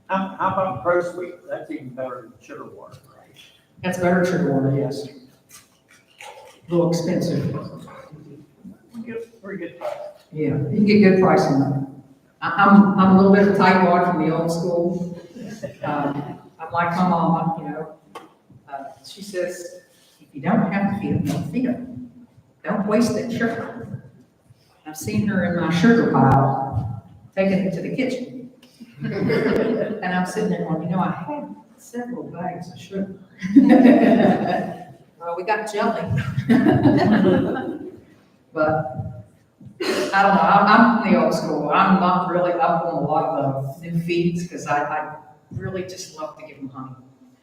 How about Pro Sweet? That's even better than sugar water, right? That's better sugar water, yes. A little expensive. Very good price. Yeah, you can get good pricing on it. I'm a little bit of a tightwad from the old school. I'm like my mama, you know. She says, if you don't have to feed them, don't feed them. Don't waste that sugar. I've seen her in my sugar pile, taking it to the kitchen. And I'm sitting there going, you know, I had several bags of sugar. Well, we got jelly. But I don't know, I'm from the old school. I'm not really up on a lot of new feeds because I really just love to give them honey.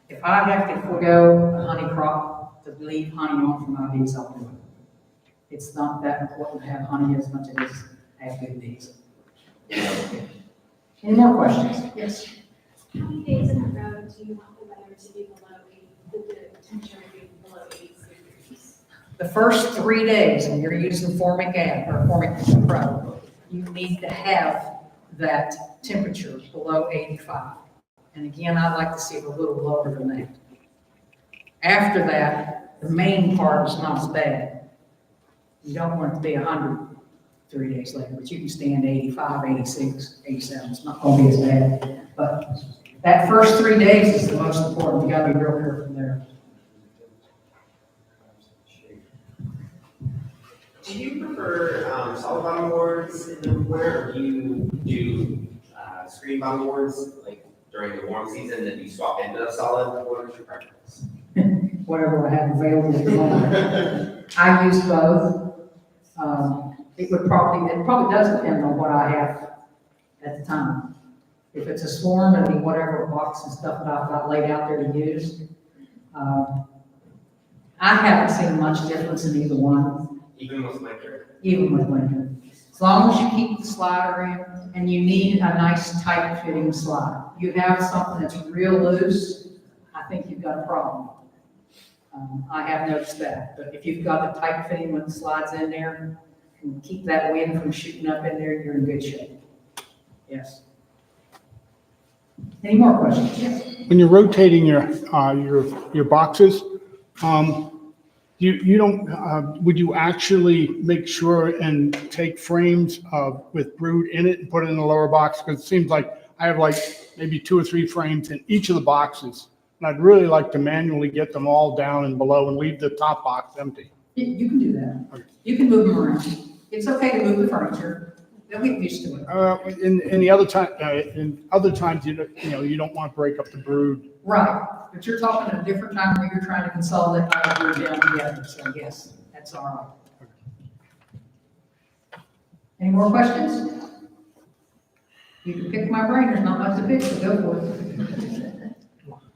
If I have to forego a honey crop to leave honey on for my bees, I'll do it. It's not that important to have honey as much as it is to have good bees. Any more questions? Yes. How many days in a row do you want the weather to be below 80, the temperature to be below 80 degrees? The first 3 days, when you're using Formic A or Formic Pro, you need to have that temperature below 85. And again, I'd like to see it a little lower than that. After that, the main part is not as bad. You don't want it to be 100 3 days later, but you can stand 85, 86, 87. It's not going to be as bad. But that first 3 days is the most important. You got to be real careful there. Do you prefer solid bottom boards in the winter, or do you do screen bottom boards like during the warm season, then you swap into solid? What is your preference? Whatever I have available at the moment. I use both. It probably does depend on what I have at the time. If it's a swarm, it'll be whatever box and stuff that I've got laid out there to use. I haven't seen much difference in either one. Even with winter? Even with winter. As long as you keep the slider in, and you need a nice tight fitting slider. You have something that's real loose, I think you've got a problem. I have noticed that, but if you've got a tight fitting with the slides in there, and keep that wind from shooting up in there, you're in good shape. Yes. Any more questions? Yes. When you're rotating your boxes, you don't, would you actually make sure and take frames with brood in it and put it in the lower box? Because it seems like I have like maybe 2 or 3 frames in each of the boxes. And I'd really like to manually get them all down and below and leave the top box empty. You can do that. You can move them around. It's okay to move the furniture. They'll get used to it. In the other time, in other times, you don't want to break up the brood. Right, but you're talking at a different time where you're trying to consolidate all of your down together, so yes, that's all right. Any more questions? You can pick my brain, there's not much to pick, so go for it.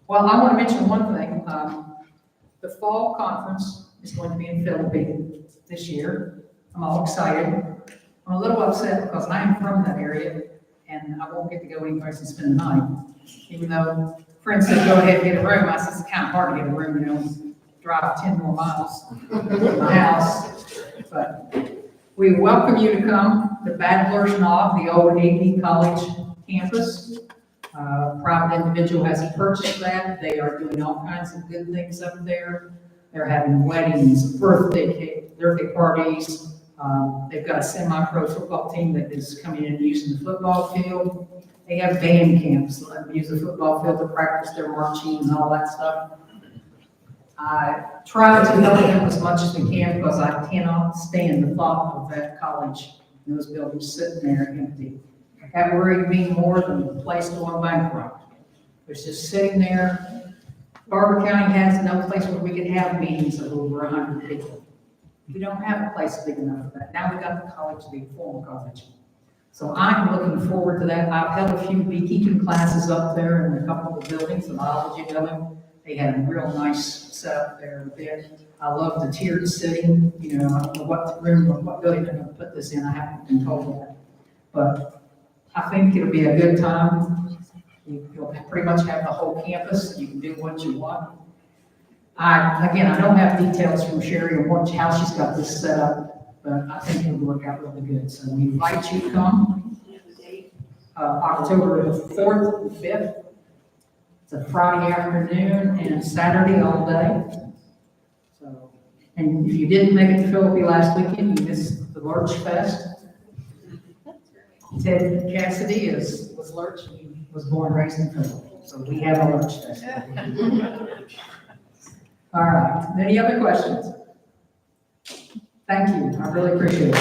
Well, I want to mention one thing. The fall conference is going to be in Philippines this year. I'm all excited. I'm a little upset because I am from that area and I won't get to go anyplace and spend the night. Even though friends said, go ahead and get a room, I said, it's kind of hard to get a room, you know, drive 10 more miles to my house. But we welcome you to come to Bad Knob, the old AD College campus. A private individual has purchased that. They are doing all kinds of good things up there. They're having weddings, birthday parties. They've got a semi-pro football team that is coming in and using the football field. They have band camps, let them use the football field to practice their marching and all that stuff. I try to help them as much as we can because I cannot stand the thought of that college and those buildings sitting there empty. That worried me more than the place going bankrupt. It's just sitting there. Barber County has no place where we can have meetings of over 100 people. We don't have a place big enough for that. Now we got the college, the former college. So I'm looking forward to that. I've held a few beekeeping classes up there in a couple of the buildings, the biology building. They had a real nice setup there. I love the tiered sitting. You know, I don't know what room or what building they're going to put this in. I haven't been told that. But I think it'll be a good time. You'll pretty much have the whole campus. You can do what you want. I don't have details from Sherry on how she's got this set up, but I think it'll work out really good. So we invite you to come. October 4th and 5th. It's a Friday afternoon and Saturday all day. So, and if you didn't make it to Philippi last weekend, you missed the Lurch Fest. Ted Cassidy was Lurch. He was born and raised in Philippi. So we have a Lurch Fest. All right. Any other questions? Thank you. I really appreciate it.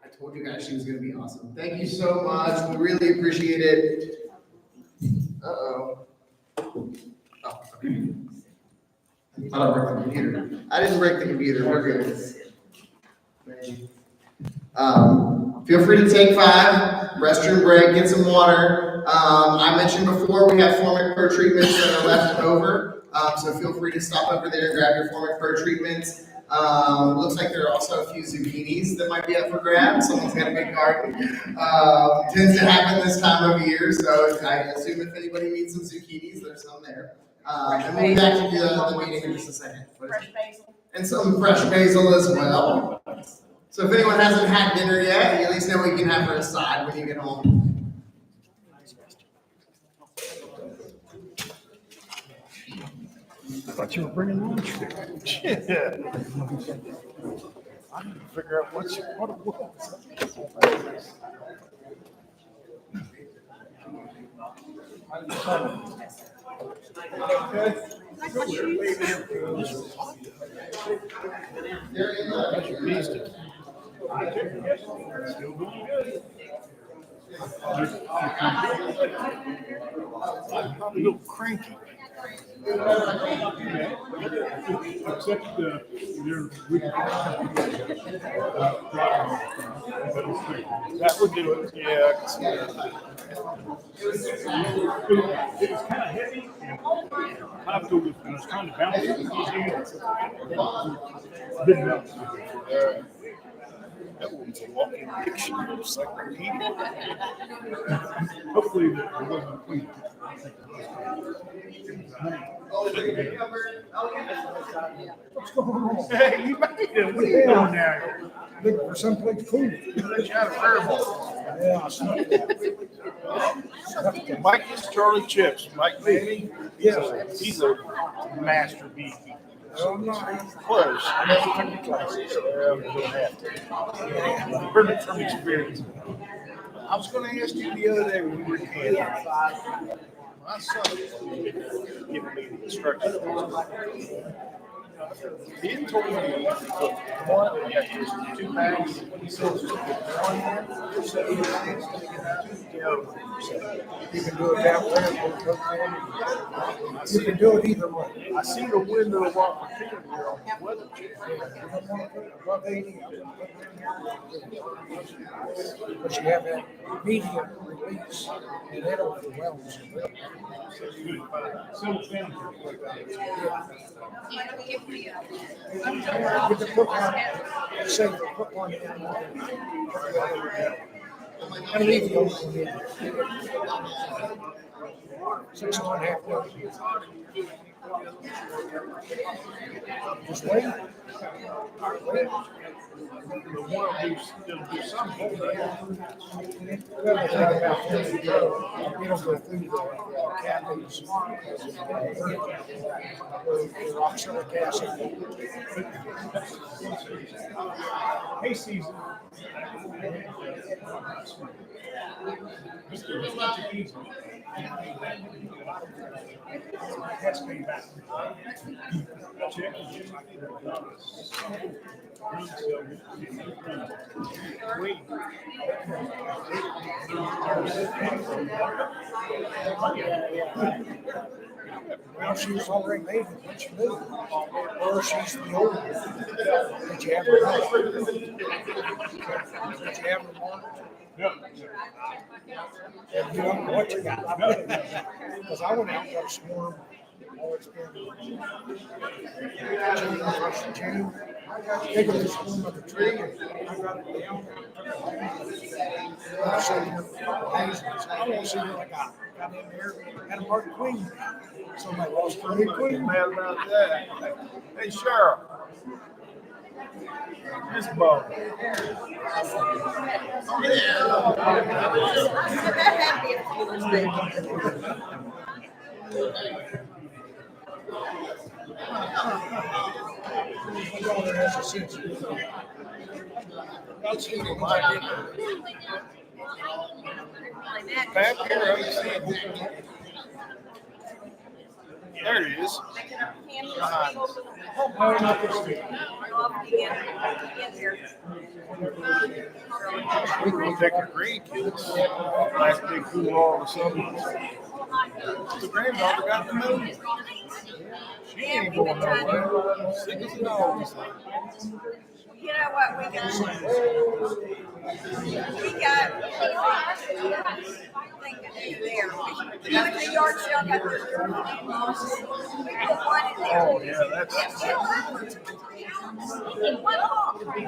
I told you guys she was going to be awesome. Thank you so much. We really appreciate it. Uh-oh. Oh, okay. I don't break the computer. I didn't break the computer. We're good. Feel free to take 5, restroom break, get some water. I mentioned before we have formic pro treatments that are left over. So feel free to stop over there and grab your formic pro treatments. Looks like there are also a few zucchinis that might be up for grabs. Someone's got a big garden. Tends to happen this time of year, so I assume if anybody needs some zucchinis, there's some there. And we'll be back to the meeting in just a second. Fresh basil. And some fresh basil as well. So if anyone hasn't had dinner yet, you at least know what you can have for a side when you get home. I thought you were bringing lunch. Yeah. I need to figure out what it was. I'm probably a little cranky. Except they're That would do it. Yeah. it was kind of heavy. Top was kind of bouncy. Didn't bounce. That woman's a walking dictionary of encyclopedia. Hopefully it wasn't clean. What's going on? Hey, you made it. What are you doing now? Looking for someplace cool. Yeah, I snuck that. Mike is Charlie Chips. Mike Manny. Yeah, he's a master beekeeper. Oh, no, close. I never took the classes. I'm going to have to. Learn it from experience. I was going to ask you the other day when we were in Canada. My son was giving me the instructions. He told me one, we got just 2 bags. He says one there, so You can do it that way. You can do it either way. I see the window of opportunity here on the weather channel. Above 80, but you have that medium release, and it overwhelms you. You can put one, say, put one in, and leave the other one in. 6.5 dozen. Just wait. The one who's still do some whole day. Well, the thing about this, you don't go through the cavities. The oxalic acid. Hay season. That's me back. Check. Wait. Well, she was already made when she moved, or she's the old one. Did you have her marked? Did you have her marked? And you don't know what you got. Because I went out and got a swarm. Oh, it's been June. Take a swarm of the tree and I got it down. I won't see what I got. Got in there, had a marked queen. Somebody lost her new queen. Mad about that. Hey, Cheryl. Miss Bo. My daughter has a sense of humor. That's humor, my Back here, I'm seeing. There it is. Behind us. We can take our grandkids. Last big cool all of a sudden. The granddaughter got the moon. She ain't going nowhere. Sick as a dog. You know what, we got thing to do there. We went to the yard sale, got this girl. We put one in there. Oh, yeah, that's. One off. He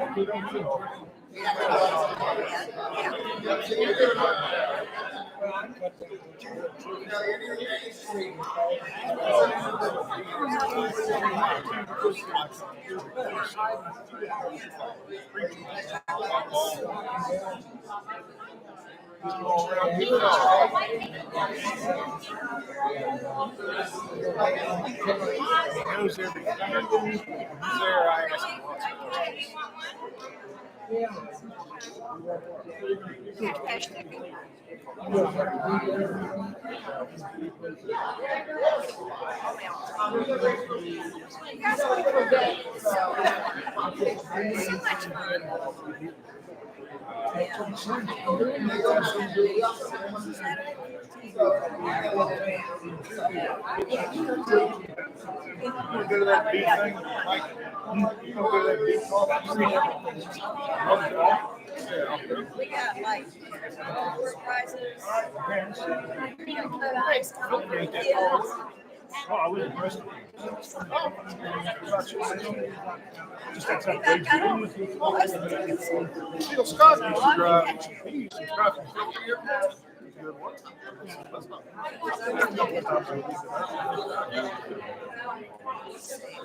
knows everything. He's there, I ask him once. You gonna go to that big thing, Mike? You gonna go to that big coffee? We got like prizes. Oh, I was impressed. Just outside of Phil Scott used to drive. He used to drive from Philly Airport.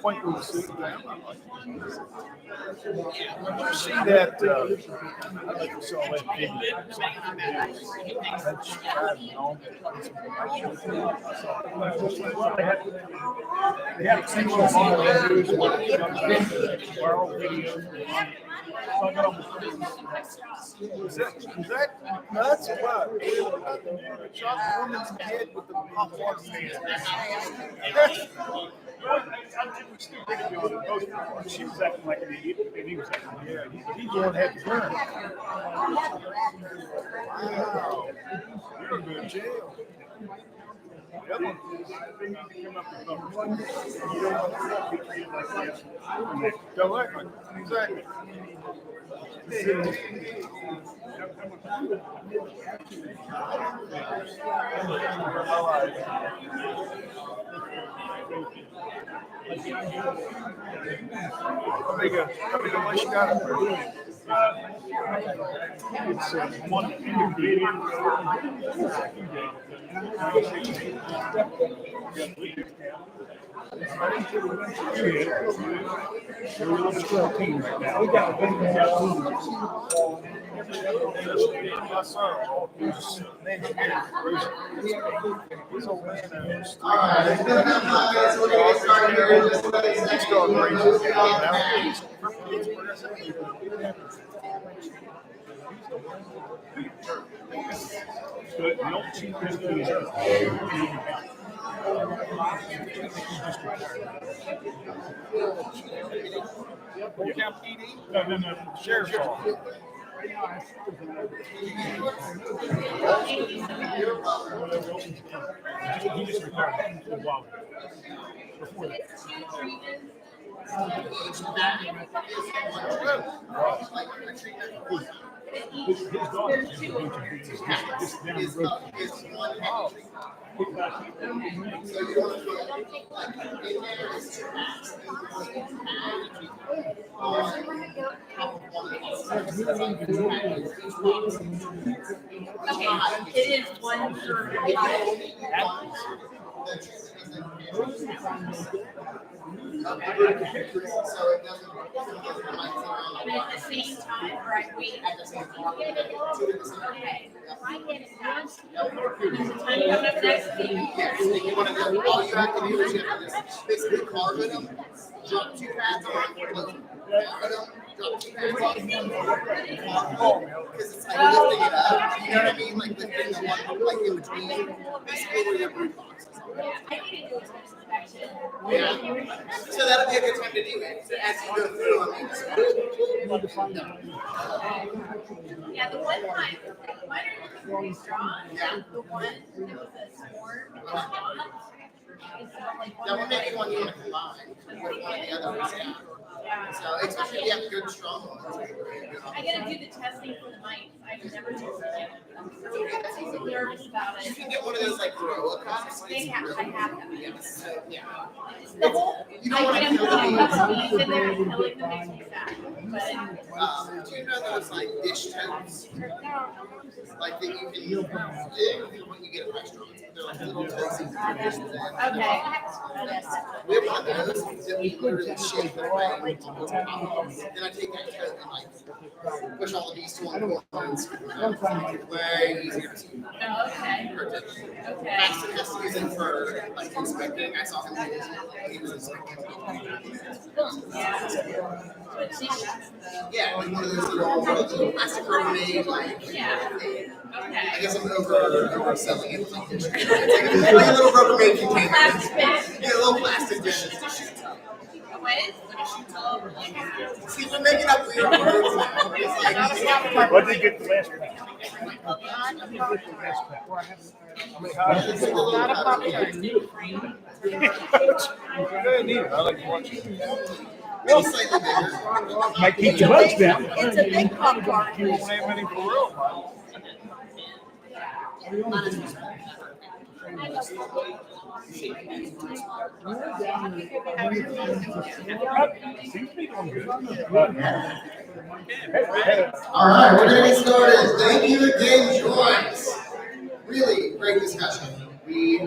Quite good to see that. Did you see that? I think you saw that video. That's driving home. Yeah, see what I'm doing. Viral video. Was that nuts or what? Shot the woman in the head with the hot water stand. Well, I did was still pretty good on the post. She was acting like an idiot, and he was acting like an idiot. He's the one that had to learn. Wow. You're going to jail. The other one, they need to come up with numbers. You don't want to be treated like this. Directly. Exactly. How big a much you got? It's one individual. We're on 12 teams right now. We got my son, who's an engineer. He's old man. All right, it's been about 5 minutes. We're gonna get started here in just a second. He's going crazy. But you don't see this No, sheriff's office. He just retired a while ago. Before that. His daughter is a bunch of things. Just down the road. Okay, it is one for. Okay. So it doesn't. At the same time, right? Wait. At the same time. Okay. There's a time coming up next week. Yes, you want to go, all you have to do is you have to just basically carve it up, drop 2 pads on, carve it up, drop 2 pads on, because it's like lifting it up, you know what I mean? Like lifting the one, like in between, basically where your root box is. Yeah, so that'll be a good time to do it, so as you go through, I mean, Yeah, the one time, mine are looking pretty strong. Yeah. The one that was a sworn. That one maybe one you want to combine with one of the other ones, yeah. So especially if you have good strong ones. I gotta do the testing for the mics. I've never tested it. I'm so nervous about You it. can get one of those like Gorilla cups. I have them. Yes, so, yeah. The whole, You don't want I to can't kill put a the couple of these in there and killing them makes me sad. But do you know those like dish totes? Like that you can when you get a restaurant. They're like little totes you can dish them in. okay. We have one of those that we literally shake the way to the top. Then I take that tote and like push all of these to one corner and scoop them out. Way easier to Oh, okay. Okay. Master has to use it for like inspecting. I saw him use it. He was inspecting. Yeah, like one of those little plastic Rubbermaid, like. Yeah. Okay. I guess I'm overselling it. Like it's like a little Rubbermaid container. Plastic. Yeah, little plastic dishes to shoot up. What? See, we're making up weird words now. It's like, What did you get the last one? Not a Pop-Tart. I like to watch it. it's slightly bigger. Might keep your bugs down. It's a big popcorn. You won't have any for real, Seems to be going good. All right, we're gonna get started. Thank you again, Joyce. Really great discussion. We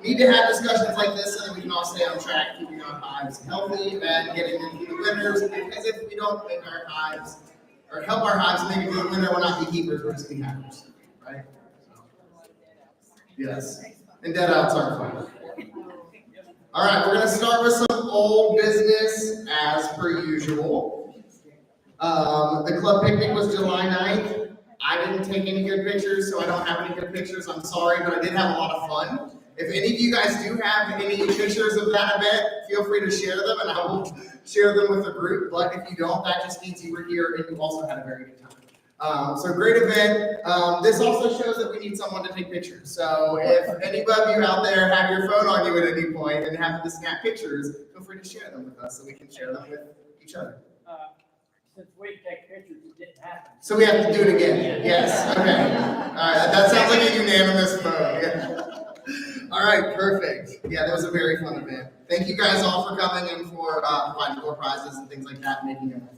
need to have discussions like this so that we can all stay on track, keeping our hives healthy and getting them through the winters. Because if we don't make our hives or help our hives make it through the winter, we're not beekeepers, we're just beehives, right? Yes, and dead outs aren't fun. All right, we're gonna start with some old business as per usual. The club picnic was July 9th. I didn't take any good pictures, so I don't have any good pictures. I'm sorry, but I did have a lot of fun. If any of you guys do have any pictures of that event, feel free to share them and I will share them with the group. But if you don't, that just means you were here and you also had a very good time. So great event. This also shows that we need someone to take pictures. So if any of you out there have your phone on you at any point and have to snap pictures, feel free to share them with us so we can share them with each other. Since we take pictures, it didn't happen. So we have to do it again. Yes. Okay. All right. That sounds like a unanimous vote. Yeah. All right. Perfect. Yeah, that was a very fun event. Thank you guys all for coming and for providing door prizes and things like that, and making it more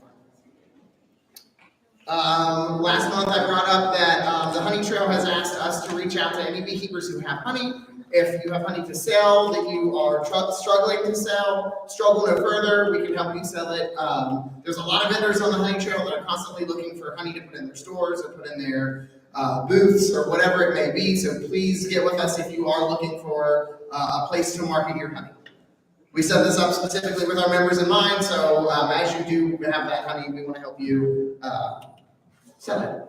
fun. Last month I brought up that the Honey Trail has asked us to reach out to any beekeepers who have honey. If you have honey to sell that you are struggling to sell, struggle no further, we can help you sell it. There's a lot of vendors on the Honey Trail that are constantly looking for honey to put in their stores or put in their booths or whatever it may be. So please get with us if you are looking for a place to market your honey. We set this up specifically with our members in mind. So as you do have that honey, we want to help you sell it.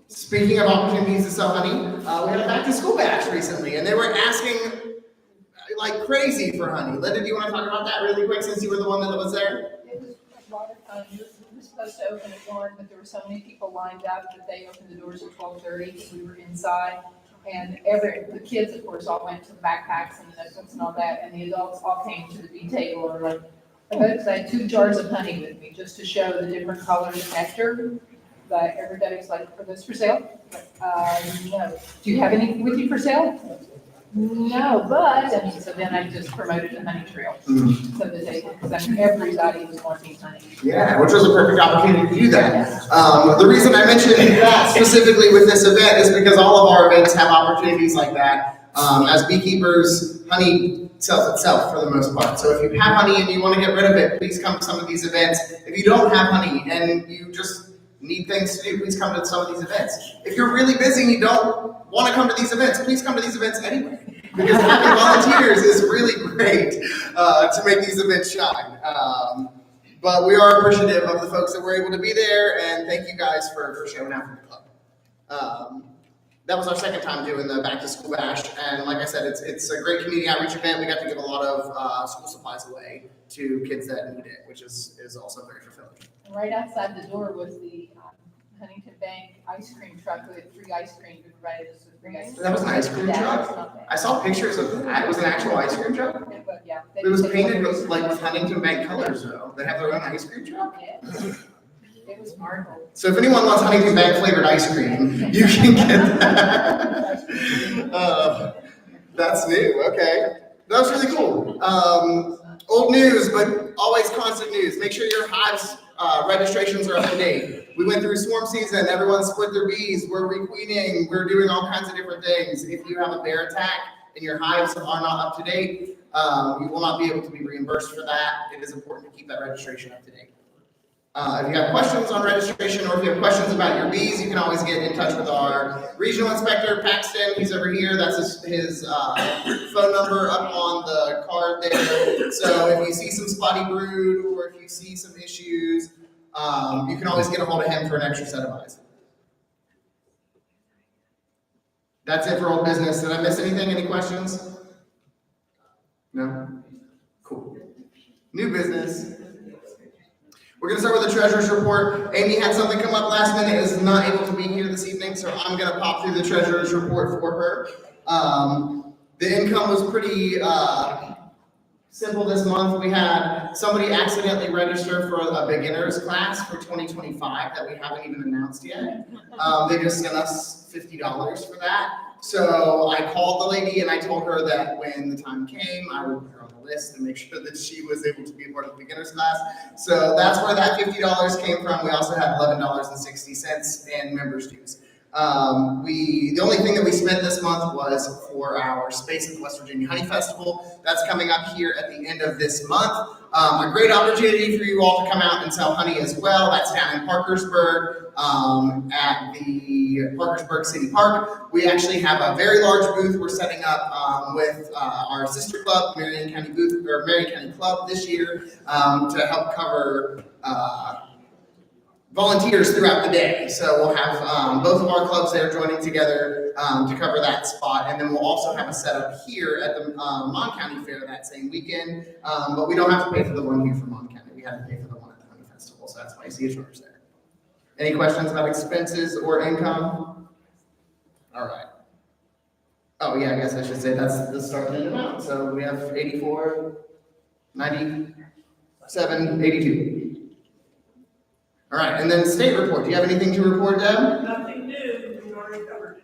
Speaking of opportunities to sell honey, we had a back to school batch recently, and they were asking like crazy for honey. Linda, do you want to talk about that really quick since you were the one that was there? It was a lot of fun. We were supposed to open at 1, but there were so many people lined up that they opened the doors at 12:30. We were inside, and the kids, of course, all went to the backpacks and the notebooks and all that, and the adults all came to the bee table and like, I had 2 jars of honey with me just to show the different colors of nectar. But everybody's like, are those for sale? No. Do you have any with you for sale? No, but, so then I just promoted the Honey Trail. So that they, because everybody was wanting honey. Yeah, which was a perfect opportunity to do that. The reason I mentioned that specifically with this event is because all of our events have opportunities like that. As beekeepers, honey sells itself for the most part. So if you have honey and you want to get rid of it, please come to some of these events. If you don't have honey and you just need things to do, please come to some of these events. If you're really busy and you don't want to come to these events, please come to these events anyway. Because having volunteers is really great to make these events shine. But we are appreciative of the folks that were able to be there, and thank you guys for showing out for the club. That was our second time doing the Back to School Bash, and like I said, it's a great community outreach event. We got to give a lot of school supplies away to kids that need it, which is also very fulfilling. Right outside the door was the Huntington Bank ice cream truck with free ice cream. We provided us with free ice cream. That was an ice cream truck? I saw pictures of that. It was an actual ice cream truck? Yeah. It was painted with Huntington Bank colors though. They have their own ice cream truck? Yes. It was marble. So if anyone wants Huntington Bank flavored ice cream, you can get that. That's new, okay. That was really cool. Old news, but always constant news. Make sure your hives registrations are up to date. We went through swarm season, everyone split their bees, we're requeening, we're doing all kinds of different things. If you have a bear attack and your hives are not up to date, you will not be able to be reimbursed for that. It is important to keep that registration up to date. If you have questions on registration or if you have questions about your bees, you can always get in touch with our regional inspector, Paxton. He's over here. That's his phone number up on the card there. So if you see some spotty brood or if you see some issues, you can always get a hold of him for an extra set of eyes. That's it for old business. Did I miss anything? Any questions? No? Cool. New business. We're going to start with the treasurer's report. Amy had something come up last minute, is not able to be here this evening, so I'm going to pop through the treasurer's report for her. The income was pretty simple this month. We had somebody accidentally register for a beginner's class for 2025 that we haven't even announced yet. They just sent us $50 for that. So I called the lady and I told her that when the time came, I would put her on the list and make sure that she was able to be a part of the beginner's class. So that's where that $50 came from. We also had $11.60 in members' dues. The only thing that we spent this month was for our Space at the West Virginia Honey Festival. That's coming up here at the end of this month. A great opportunity for you all to come out and sell honey as well. That's down in Parkersburg at the Parkersburg City Park. We actually have a very large booth we're setting up with our sister club, Marion County Club this year to help cover volunteers throughout the day. So we'll have both of our clubs there joining together to cover that spot. And then we'll also have a setup here at the Mon County Fair that same weekend. But we don't have to pay for the one here for Mon County. We have to pay for the one at the Honey Festival. So that's why you see a charge there. Any questions about expenses or income? All right. Oh yeah, I guess I should say that's the start and end amount. So we have 84, 97, 82. All right, and then state report. Do you have anything to report, Deb? Nothing new, we already covered it.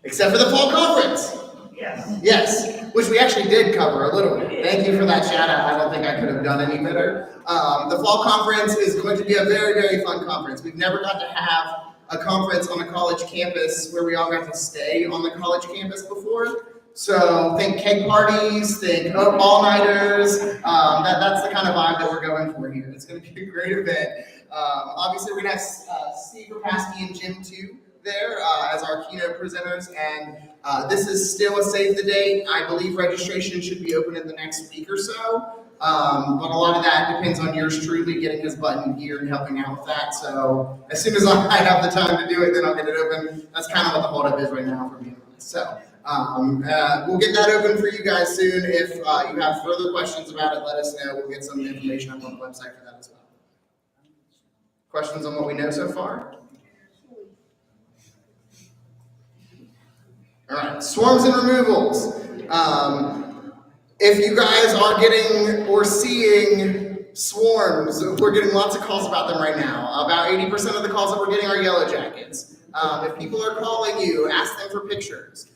Except for the fall conference. Yes. Yes, which we actually did cover a little bit. Thank you for that shout out. I don't think I could have done any better. The fall conference is going to be a very, very fun conference. We've never got to have a conference on a college campus where we all got to stay on the college campus before. So think keg parties, think all-nighters. That's the kind of vibe that we're going for here. It's going to be a great event. Obviously, we're going to have Steve Rapaski and Jim too there as our keynote presenters. And this is still a save the date. I believe registration should be open in the next week or so. But a lot of that depends on yours truly getting his button gear and helping out with that. So as soon as I have the time to do it, then I'll get it open. That's kind of what the holdup is right now for me. So we'll get that open for you guys soon. If you have further questions about it, let us know. We'll get some information up on the website for that as well. Questions on what we know so far? All right, swarms and removals. If you guys are getting or seeing swarms, we're getting lots of calls about them right now. About 80% of the calls that we're getting are yellow jackets. If people are calling you, ask them for pictures.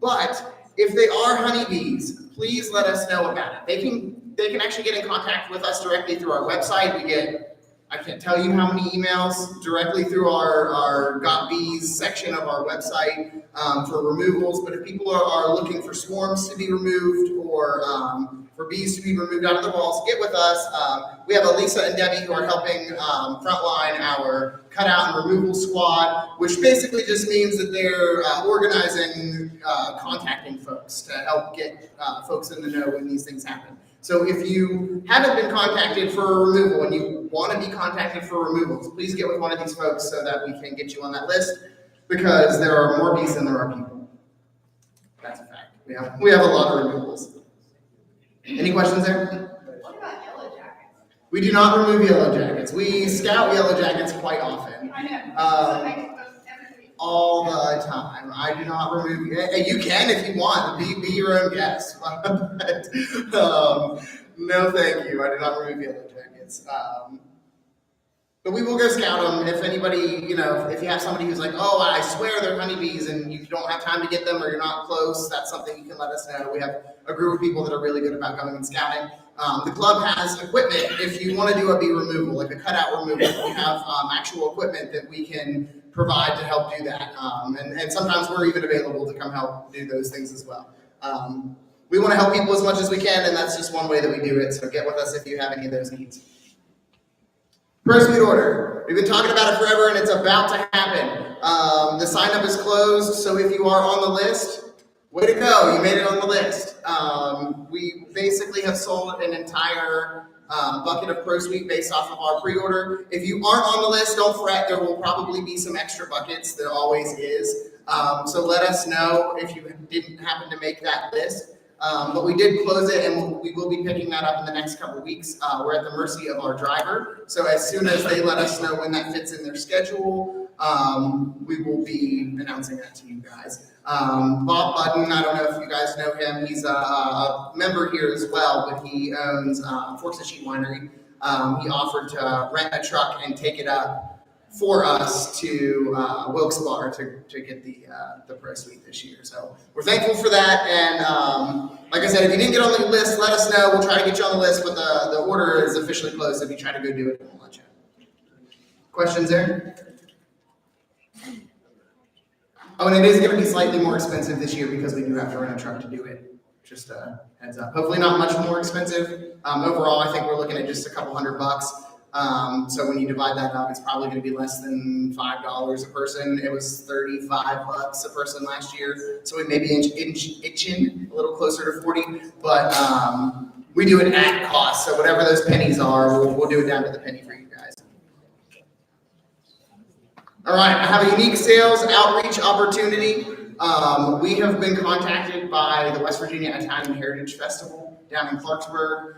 But if they are honeybees, please let us know about it. They can actually get in contact with us directly through our website. We get, I can't tell you how many emails directly through our Got Bees section of our website for removals. But if people are looking for swarms to be removed or for bees to be removed out of the walls, get with us. We have Elisa and Debbie who are helping frontline our cutout and removal squad, which basically just means that they're organizing, contacting folks to help get folks in the know when these things happen. So if you haven't been contacted for a removal and you want to be contacted for removals, please get with one of these folks so that we can get you on that list, because there are more bees than there are people. That's a fact. We have a lot of removals. Any questions there? What about yellow jackets? We do not remove yellow jackets. We scout yellow jackets quite often. I know. All the time. I do not remove. You can if you want. Be your own guest. But, no, thank you. I do not remove yellow jackets. But we will go scout them. If anybody, if you have somebody who's like, oh, I swear they're honeybees, and you don't have time to get them or you're not close, that's something you can let us know. We have a group of people that are really good about going and scouting. The club has equipment if you want to do a bee removal, like a cutout removal. We have actual equipment that we can provide to help do that. And sometimes we're even available to come help do those things as well. We want to help people as much as we can, and that's just one way that we do it. So get with us if you have any of those needs. Pro-Sweet order. We've been talking about it forever, and it's about to happen. The sign-up is closed, so if you are on the list, way to go, you made it on the list. We basically have sold an entire bucket of Pro-Sweet based off of our pre-order. If you aren't on the list, don't fret. There will probably be some extra buckets. There always is. So let us know if you didn't happen to make that list. But we did close it, and we will be picking that up in the next couple of weeks. We're at the mercy of our driver. So as soon as they let us know when that fits in their schedule, we will be announcing that to you guys. Bob Budden, I don't know if you guys know him. He's a member here as well, but he owns Forks and Sheep Winery. He offered to rent a truck and take it up for us to Wilkes Bar to get the Pro-Sweet this year. So we're thankful for that. And like I said, if you didn't get on the list, let us know. We'll try to get you on the list, but the order is officially closed. If you try to go do it, we'll let you. Questions there? Oh, and it is going to be slightly more expensive this year because we do have to rent a truck to do it. Just a heads up. Hopefully not much more expensive. Overall, I think we're looking at just a couple $100. So when you divide that up, it's probably going to be less than $5 a person. It was $35 a person last year. So we may be itching a little closer to 40, but we do it at cost. So whatever those pennies are, we'll do it down to the penny for you guys. All right, I have a unique sales outreach opportunity. We have been contacted by the West Virginia Italian Heritage Festival down in Clarksburg.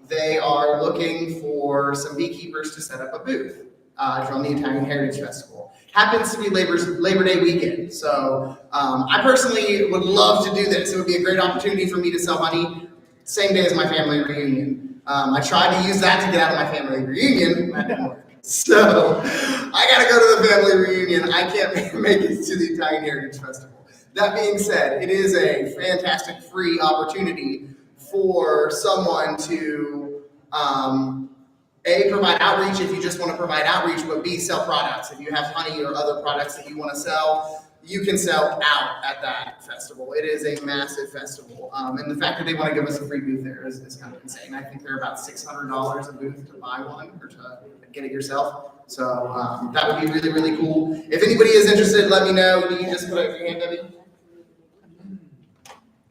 They are looking for some beekeepers to set up a booth from the Italian Heritage Festival. Happens to be Labor Day weekend, so I personally would love to do this. It would be a great opportunity for me to sell honey same day as my family reunion. I tried to use that to get out of my family reunion, that didn't work. So I gotta go to the family reunion. I can't make it to the Italian Heritage Festival. That being said, it is a fantastic free opportunity for someone to provide outreach if you just want to provide outreach, but B, sell products. If you have honey or other products that you want to sell, you can sell out at that festival. It is a massive festival. And the fact that they want to give us a free booth there is kind of insane. I think they're about $600 a booth to buy one or to get it yourself. So that would be really, really cool. If anybody is interested, let me know. Do you just put out your hand, Debbie?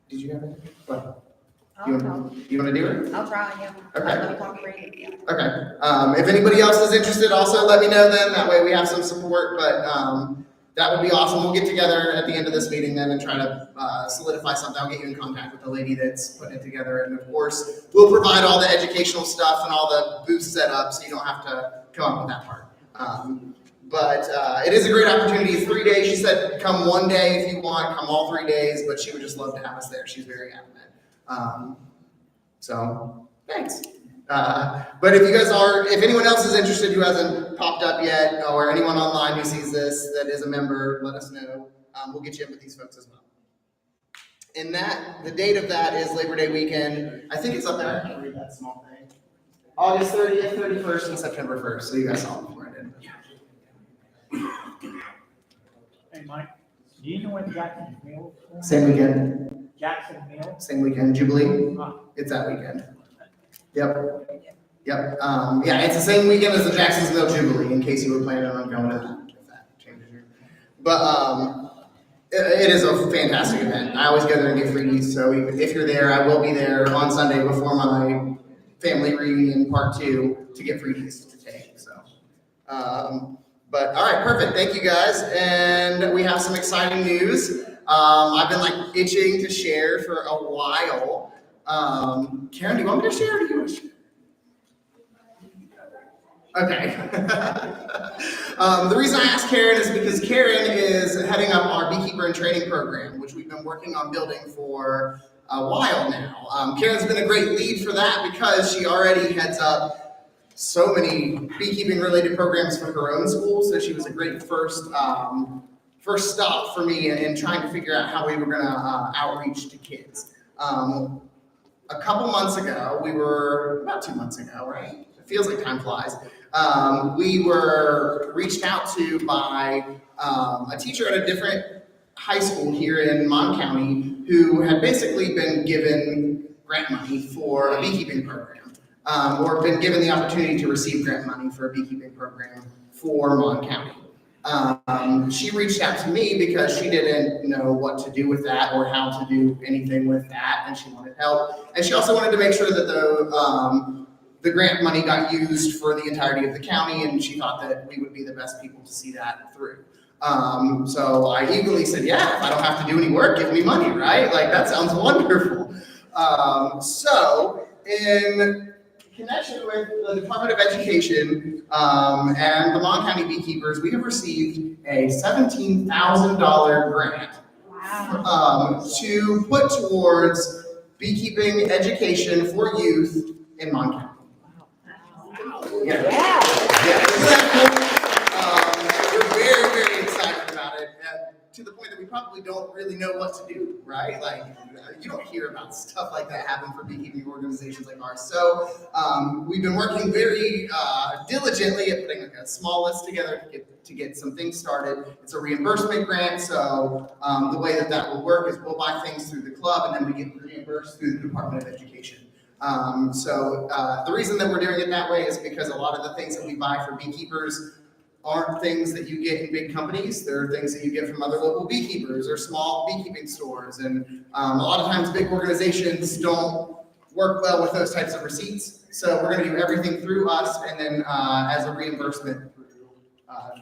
Did you have it? What? You want to do it? I'll try, yeah. Okay. Let me talk to Brady. Okay. If anybody else is interested, also let me know then. That way we have some support. But that would be awesome. We'll get together at the end of this meeting then and try to solidify something. I'll get you in contact with the lady that's putting it together. And of course, we'll provide all the educational stuff and all the booth set up so you don't have to come up with that part. But it is a great opportunity. 3 days. She said come one day if you want, come all 3 days, but she would just love to have us there. She's very adamant. So thanks. But if anyone else is interested who hasn't popped up yet, or anyone online who sees this that is a member, let us know. We'll get you in with these folks as well. And the date of that is Labor Day weekend. I think it's up there. I can't read that small thing. August 30th, 31st, and September 1st. So you guys saw it before I did. Hey, Mike, do you know when Jackson's Meal is? Same weekend. Jackson Meal? Same weekend. Jubilee. Huh. It's that weekend. Yep. Yeah, it's the same weekend as the Jackson's Mill Jubilee, in case you were planning on going to that. If that changes your. But it is a fantastic event. I always go there and get freebies. So if you're there, I will be there on Sunday before my family reunion part 2 to get freebies to take. So, but all right, perfect. Thank you guys. And we have some exciting news. I've been itching to share for a while. Karen, do you want me to share or do you want to share? Okay. The reason I asked Karen is because Karen is heading up our beekeeper and training program, which we've been working on building for a while now. Karen's been a great lead for that because she already heads up so many beekeeping related programs for her own school. So she was a great first stop for me in trying to figure out how we were going to outreach to kids. A couple months ago, about 2 months ago, right? It feels like time flies. We were reached out to by a teacher at a different high school here in Mon County who had basically been given grant money for a beekeeping program, or been given the opportunity to receive grant money for a beekeeping program for Mon County. She reached out to me because she didn't know what to do with that or how to do anything with that, and she wanted help. And she also wanted to make sure that the grant money got used for the entirety of the county, and she thought that we would be the best people to see that through. So I eagerly said, yeah, if I don't have to do any work, give me money, right? That sounds wonderful. So in connection with the Department of Education and the Mon County Beekeepers, we have received a $17,000 grant to put towards beekeeping education for youth in Mon County. Yeah. Isn't that cool? We're very, very excited about it, to the point that we probably don't really know what to do, right? You don't hear about stuff like that happen for beekeeping organizations like ours. So we've been working very diligently at putting a small list together to get some things started. It's a reimbursement grant, so the way that will work is we'll buy things through the club and then we get reimbursed through the Department of Education. So the reason that we're doing it that way is because a lot of the things that we buy for beekeepers aren't things that you get in big companies. They're things that you get from other local beekeepers or small beekeeping stores. And a lot of times big organizations don't work well with those types of receipts. So we're going to do everything through us and then as a reimbursement through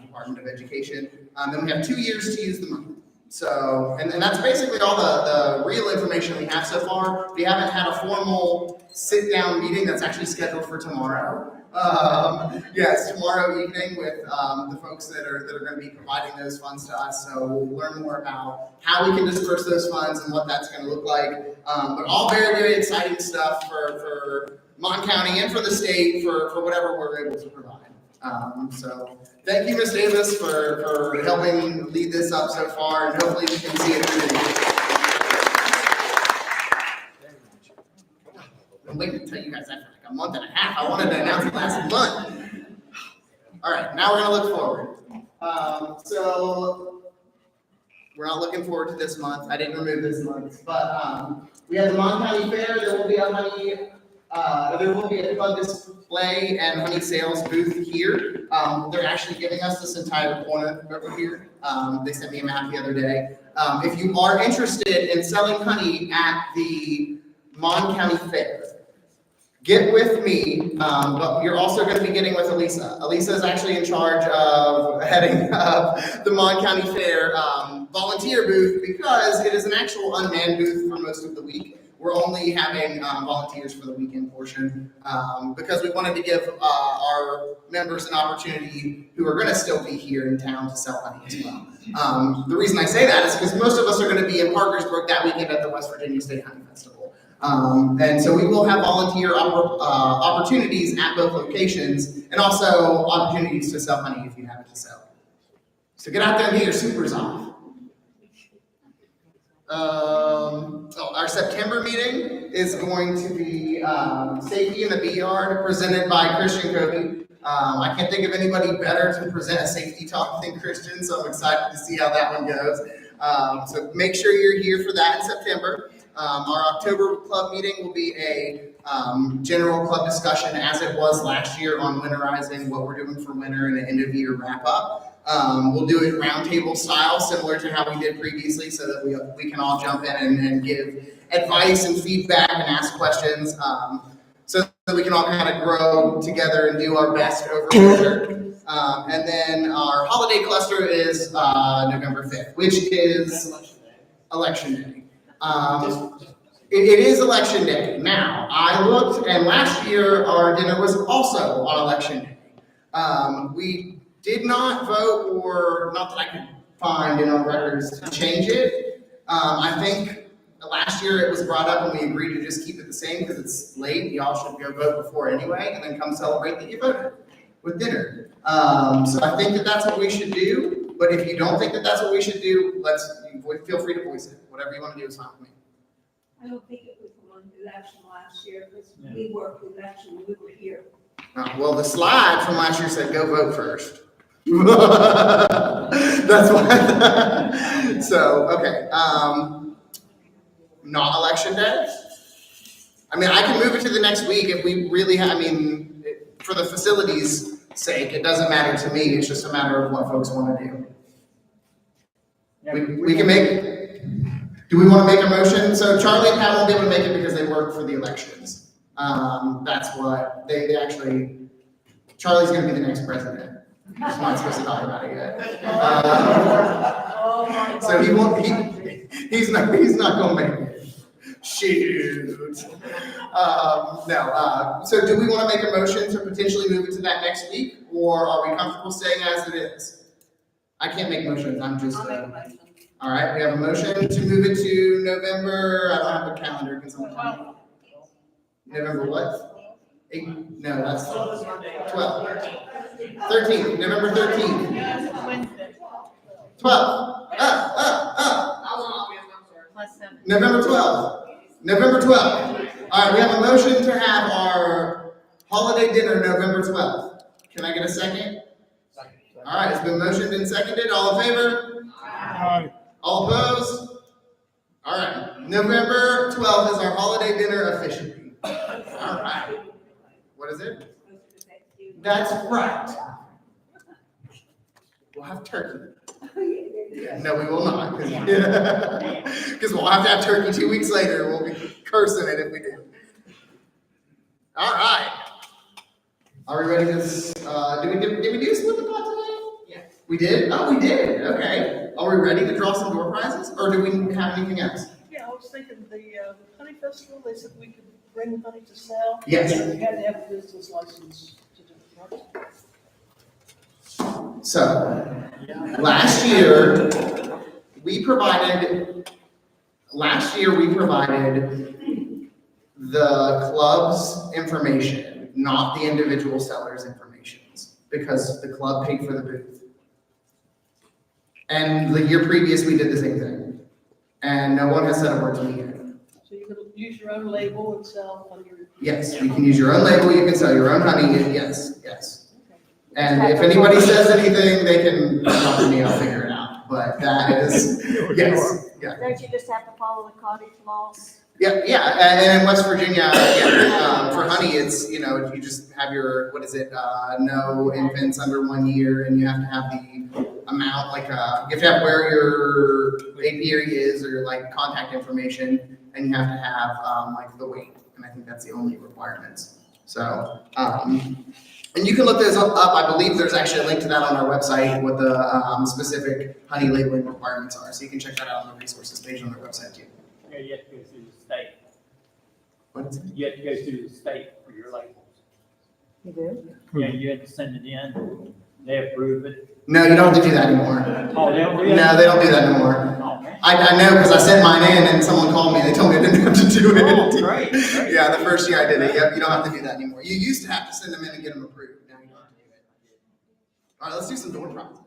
Department of Education. Then we have 2 years to use the money. So, and that's basically all the real information we have so far. We haven't had a formal sit-down meeting that's actually scheduled for tomorrow. Yes, tomorrow evening with the folks that are going to be providing those funds to us. So we'll learn more about how we can disperse those funds and what that's going to look like. But all very, very exciting stuff for Mon County and for the state for whatever we're able to provide. So thank you, Ms. Davis, for helping lead this up so far, and hopefully we can see it through. I'm waiting to tell you guys that for like a month and a half. I wanted to announce it last month. All right, now we're gonna look forward. So we're not looking forward to this month. I didn't remove this month, but we have the Mon County Fair. There will be a fun display and honey sales booth here. They're actually giving us this entire corner over here. They sent me a map the other day. If you are interested in selling honey at the Mon County Fair, get with me, but you're also going to be getting with Elisa. Elisa is actually in charge of heading up the Mon County Fair volunteer booth because it is an actual unmanned booth for most of the week. We're only having volunteers for the weekend portion because we wanted to give our members an opportunity who are going to still be here in town to sell honey as well. The reason I say that is because most of us are going to be in Parkersburg that weekend at the West Virginia State Honey Festival. And so we will have volunteer opportunities at both locations and also opportunities to sell honey if you have it to sell. So get out there and get your supers off. Our September meeting is going to be Safety in the Bee Yard, presented by Christian Covey. I can't think of anybody better to present a safety talk than Christian, so I'm excited to see how that one goes. So make sure you're here for that in September. Our October club meeting will be a general club discussion, as it was last year, on winterizing, what we're doing for winter and an end of year wrap up. We'll do it roundtable style, similar to how we did previously, so that we can all jump in and give advice and feedback and ask questions, so that we can all kind of grow together and do our best over winter. And then our holiday cluster is November 5th, which is Election Day. It is Election Day. Now, I looked, and last year our dinner was also on Election Day. We did not vote, or not that I could find in our records, to change it. I think last year it was brought up and we agreed to just keep it the same because it's late. Y'all should go vote before anyway, and then come celebrate that you voted with dinner. So I think that that's what we should do. But if you don't think that that's what we should do, feel free to voice it. Whatever you want to do is fine with me. I don't think it was one election last year because we worked with election when we were here. Well, the slide from last year said go vote first. That's why. So, okay. Not Election Day? I mean, I can move it to the next week if we really have, for the facilities' sake, it doesn't matter to me. It's just a matter of what folks want to do. We can do we want to make a motion? So Charlie and Pat won't be able to make it because they work for the elections. That's what they actually, Charlie's going to be the next president. He's not supposed to talk about it yet. So he's not going to make it. Shoot. No. So do we want to make a motion to potentially move it to that next week, or are we comfortable staying as it is? I can't make motions. I'm just. I'll make a motion. All right. We have a motion to move it to November. I don't have a calendar. Can someone tell me? November what? 8? No, that's 12. 13th. November 13th. 12. November 12th. November 12th. All right, we have a motion to have our holiday dinner November 12th. Can I get a second? Second. All right, it's been motioned and seconded. All in favor? Aye. All opposed? All right, November 12th is our holiday dinner officially. All right. What is it? That's right. We'll have turkey. No, we will not, because we'll have to have turkey 2 weeks later. We'll be cursing it if we do. All right. Are we ready to? Did we do split the pot today? We did? Oh, we did, okay. Are we ready to draw some door prizes, or do we have anything else? Yeah, I was thinking the honey festival, they said we could bring honey to sell. Yes. And we had to have a business license to do it, right? So, last year, we provided the club's information, not the individual seller's information, because the club paid for the booth. And the year previous, we did the same thing. And no one has said a word to me yet. So you could use your own label and sell on your. Yes, you can use your own label, you can sell your own honey, yes, yes. And if anybody says anything, they can talk to me, I'll figure it out. But that is, yes, yeah. Don't you just have to follow the cottage laws? Yeah, yeah, and in West Virginia, for honey, it's, you just have your, no infants under 1 year, and you have to have the amount, you have to have where your apiary is, or your, contact information, and you have to have, the weight, and I think that's the only requirements. So, and you can look those up, I believe there's actually a link to that on our website, what the specific honey labeling requirements are, so you can check that out on the resources page on our website too. Yeah, you have to go through the state. What is it? You have to go through the state for your labels. You do? Yeah, you have to send it in, they approve it. No, you don't have to do that anymore. Oh, they don't do that? No, they don't do that anymore. Oh, man. I know, because I sent mine in and someone called me, they told me I didn't have to do it. Oh, great, great. Yeah, the first year I did it, yep, you don't have to do that anymore. You used to have to send them in and get them approved, now you don't have to do it. All right, let's do some door prizes.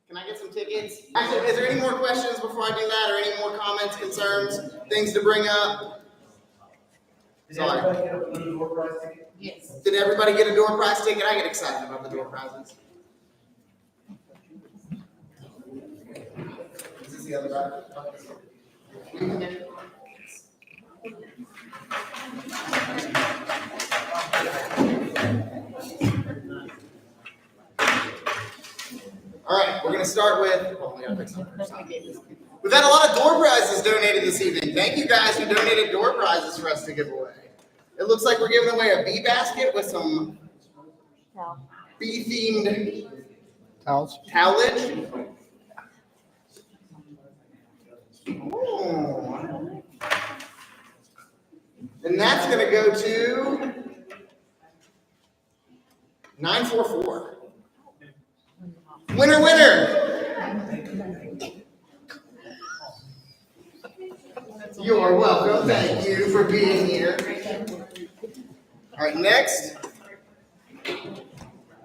Can I get some tickets? Actually, is there any more questions before I do that, or any more comments, concerns, things to bring up? Sorry. Yes. Did everybody get a door prize ticket? I get excited about the door prizes. Is this the other guy? All right, we're going to start with. We've had a lot of door prizes donated this evening. Thank you guys who donated door prizes for us to give away. It looks like we're giving away a bee basket with some bee-themed towelage. Oh. And that's going to go to 944. Winner, winner! You are welcome. Thank you for being here. All right, next.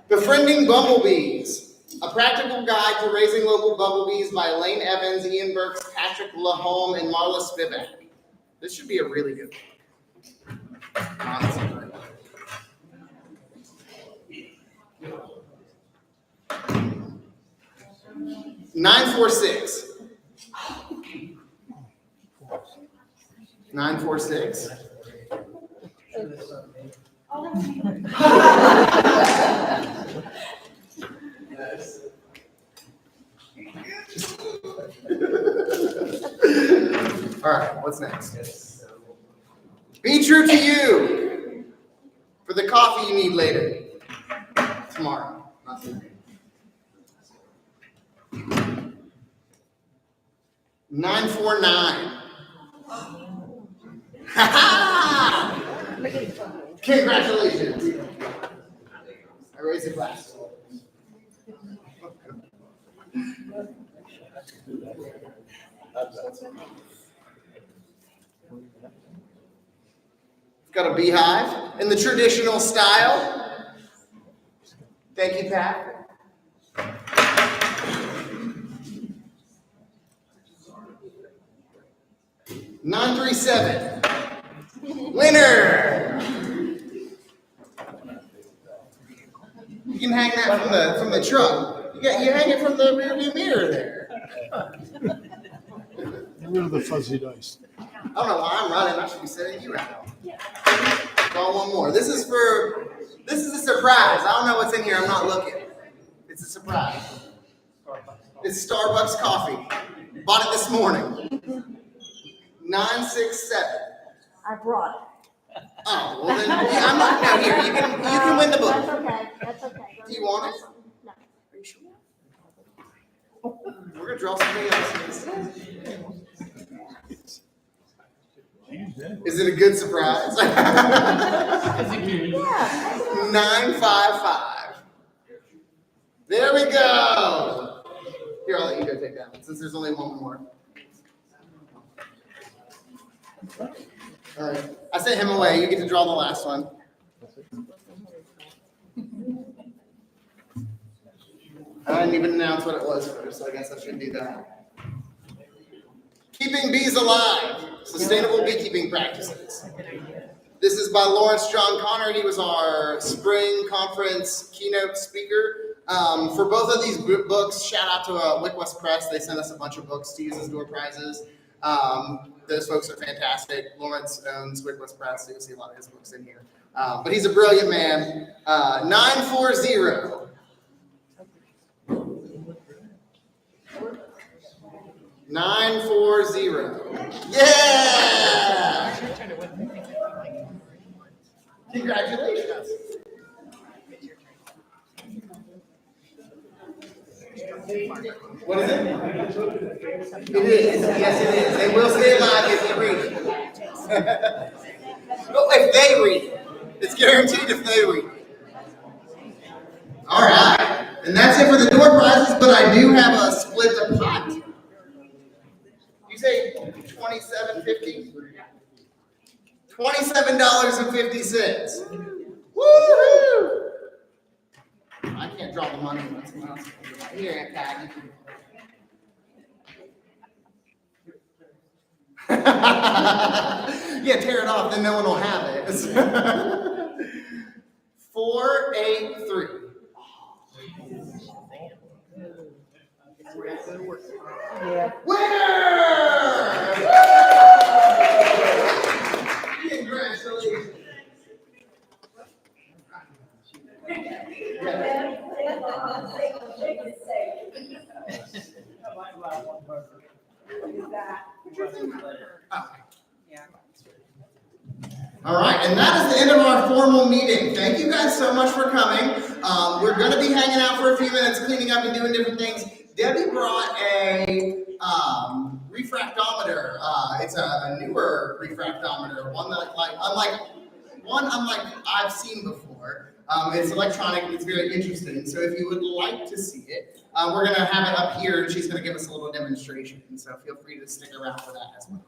Befriending Bumblebees. A practical guide to raising local bumblebees by Elaine Evans, Ian Burks, Patrick Lahome, and Marla Spivak. This should be a really good one. Honestly. 946. 946. All right, what's next? Be true to you for the coffee you need later. Tomorrow, not today. 949. Congratulations. I raise a glass. We've got a beehive in the traditional style. Thank you, Pat. Nine 937. Winner. You can hang that from the truck. You hang it from the rearview mirror there. Get rid of the fuzzy dice. I don't know why I'm running. I should be setting you out. Call one more. This is a surprise. I don't know what's in here. I'm not looking. It's a surprise. It's Starbucks coffee. Bought it this morning. 967. I brought it. Oh, well then, I'm not, no, here, you can win the book. That's okay, that's okay. Do you want it? No. Are you sure? draw somebody else's. Is it a good surprise? 955. There we go. Here, I'll let you go take that one since there's only one more. All right. I sent him away. You get to draw the last one. I didn't even announce what it was first, so I guess I should do that. Keeping bees alive, sustainable beekeeping practices. This is by Lawrence John Connor. He was our spring conference keynote speaker. For both of these books, shout out to Wickwest Press. They sent us a bunch of books to use as door prizes. Those folks are fantastic. Lawrence owns Wickwest Press, so you'll see a lot of his books in here. But he's a brilliant man. 940. 940. Yeah! Congratulations. What is it? It is. Yes, it is. They will stay alive if you read it. No, if they read it. It's guaranteed if they read it. All right. And that's it for the door prizes, but I do have a split the pot. You say $27.50? $27.50. Woo-hoo! I can't draw the money. That's what else. Here, Aunt Patty. Yeah, tear it off, then no one will have it. 483. Yeah. Winner! Congratulations. All right, and that is the end of our formal meeting. Thank you guys so much for coming. We're going to be hanging out for a few minutes, cleaning up and doing different things. Debbie brought a refractometer. It's a newer refractometer, one that unlike I've seen before. It's electronic and it's very interesting. So if you would like to see it, we're going to have it up here and she's going to give us a little demonstration. So feel free to stick around for that as well.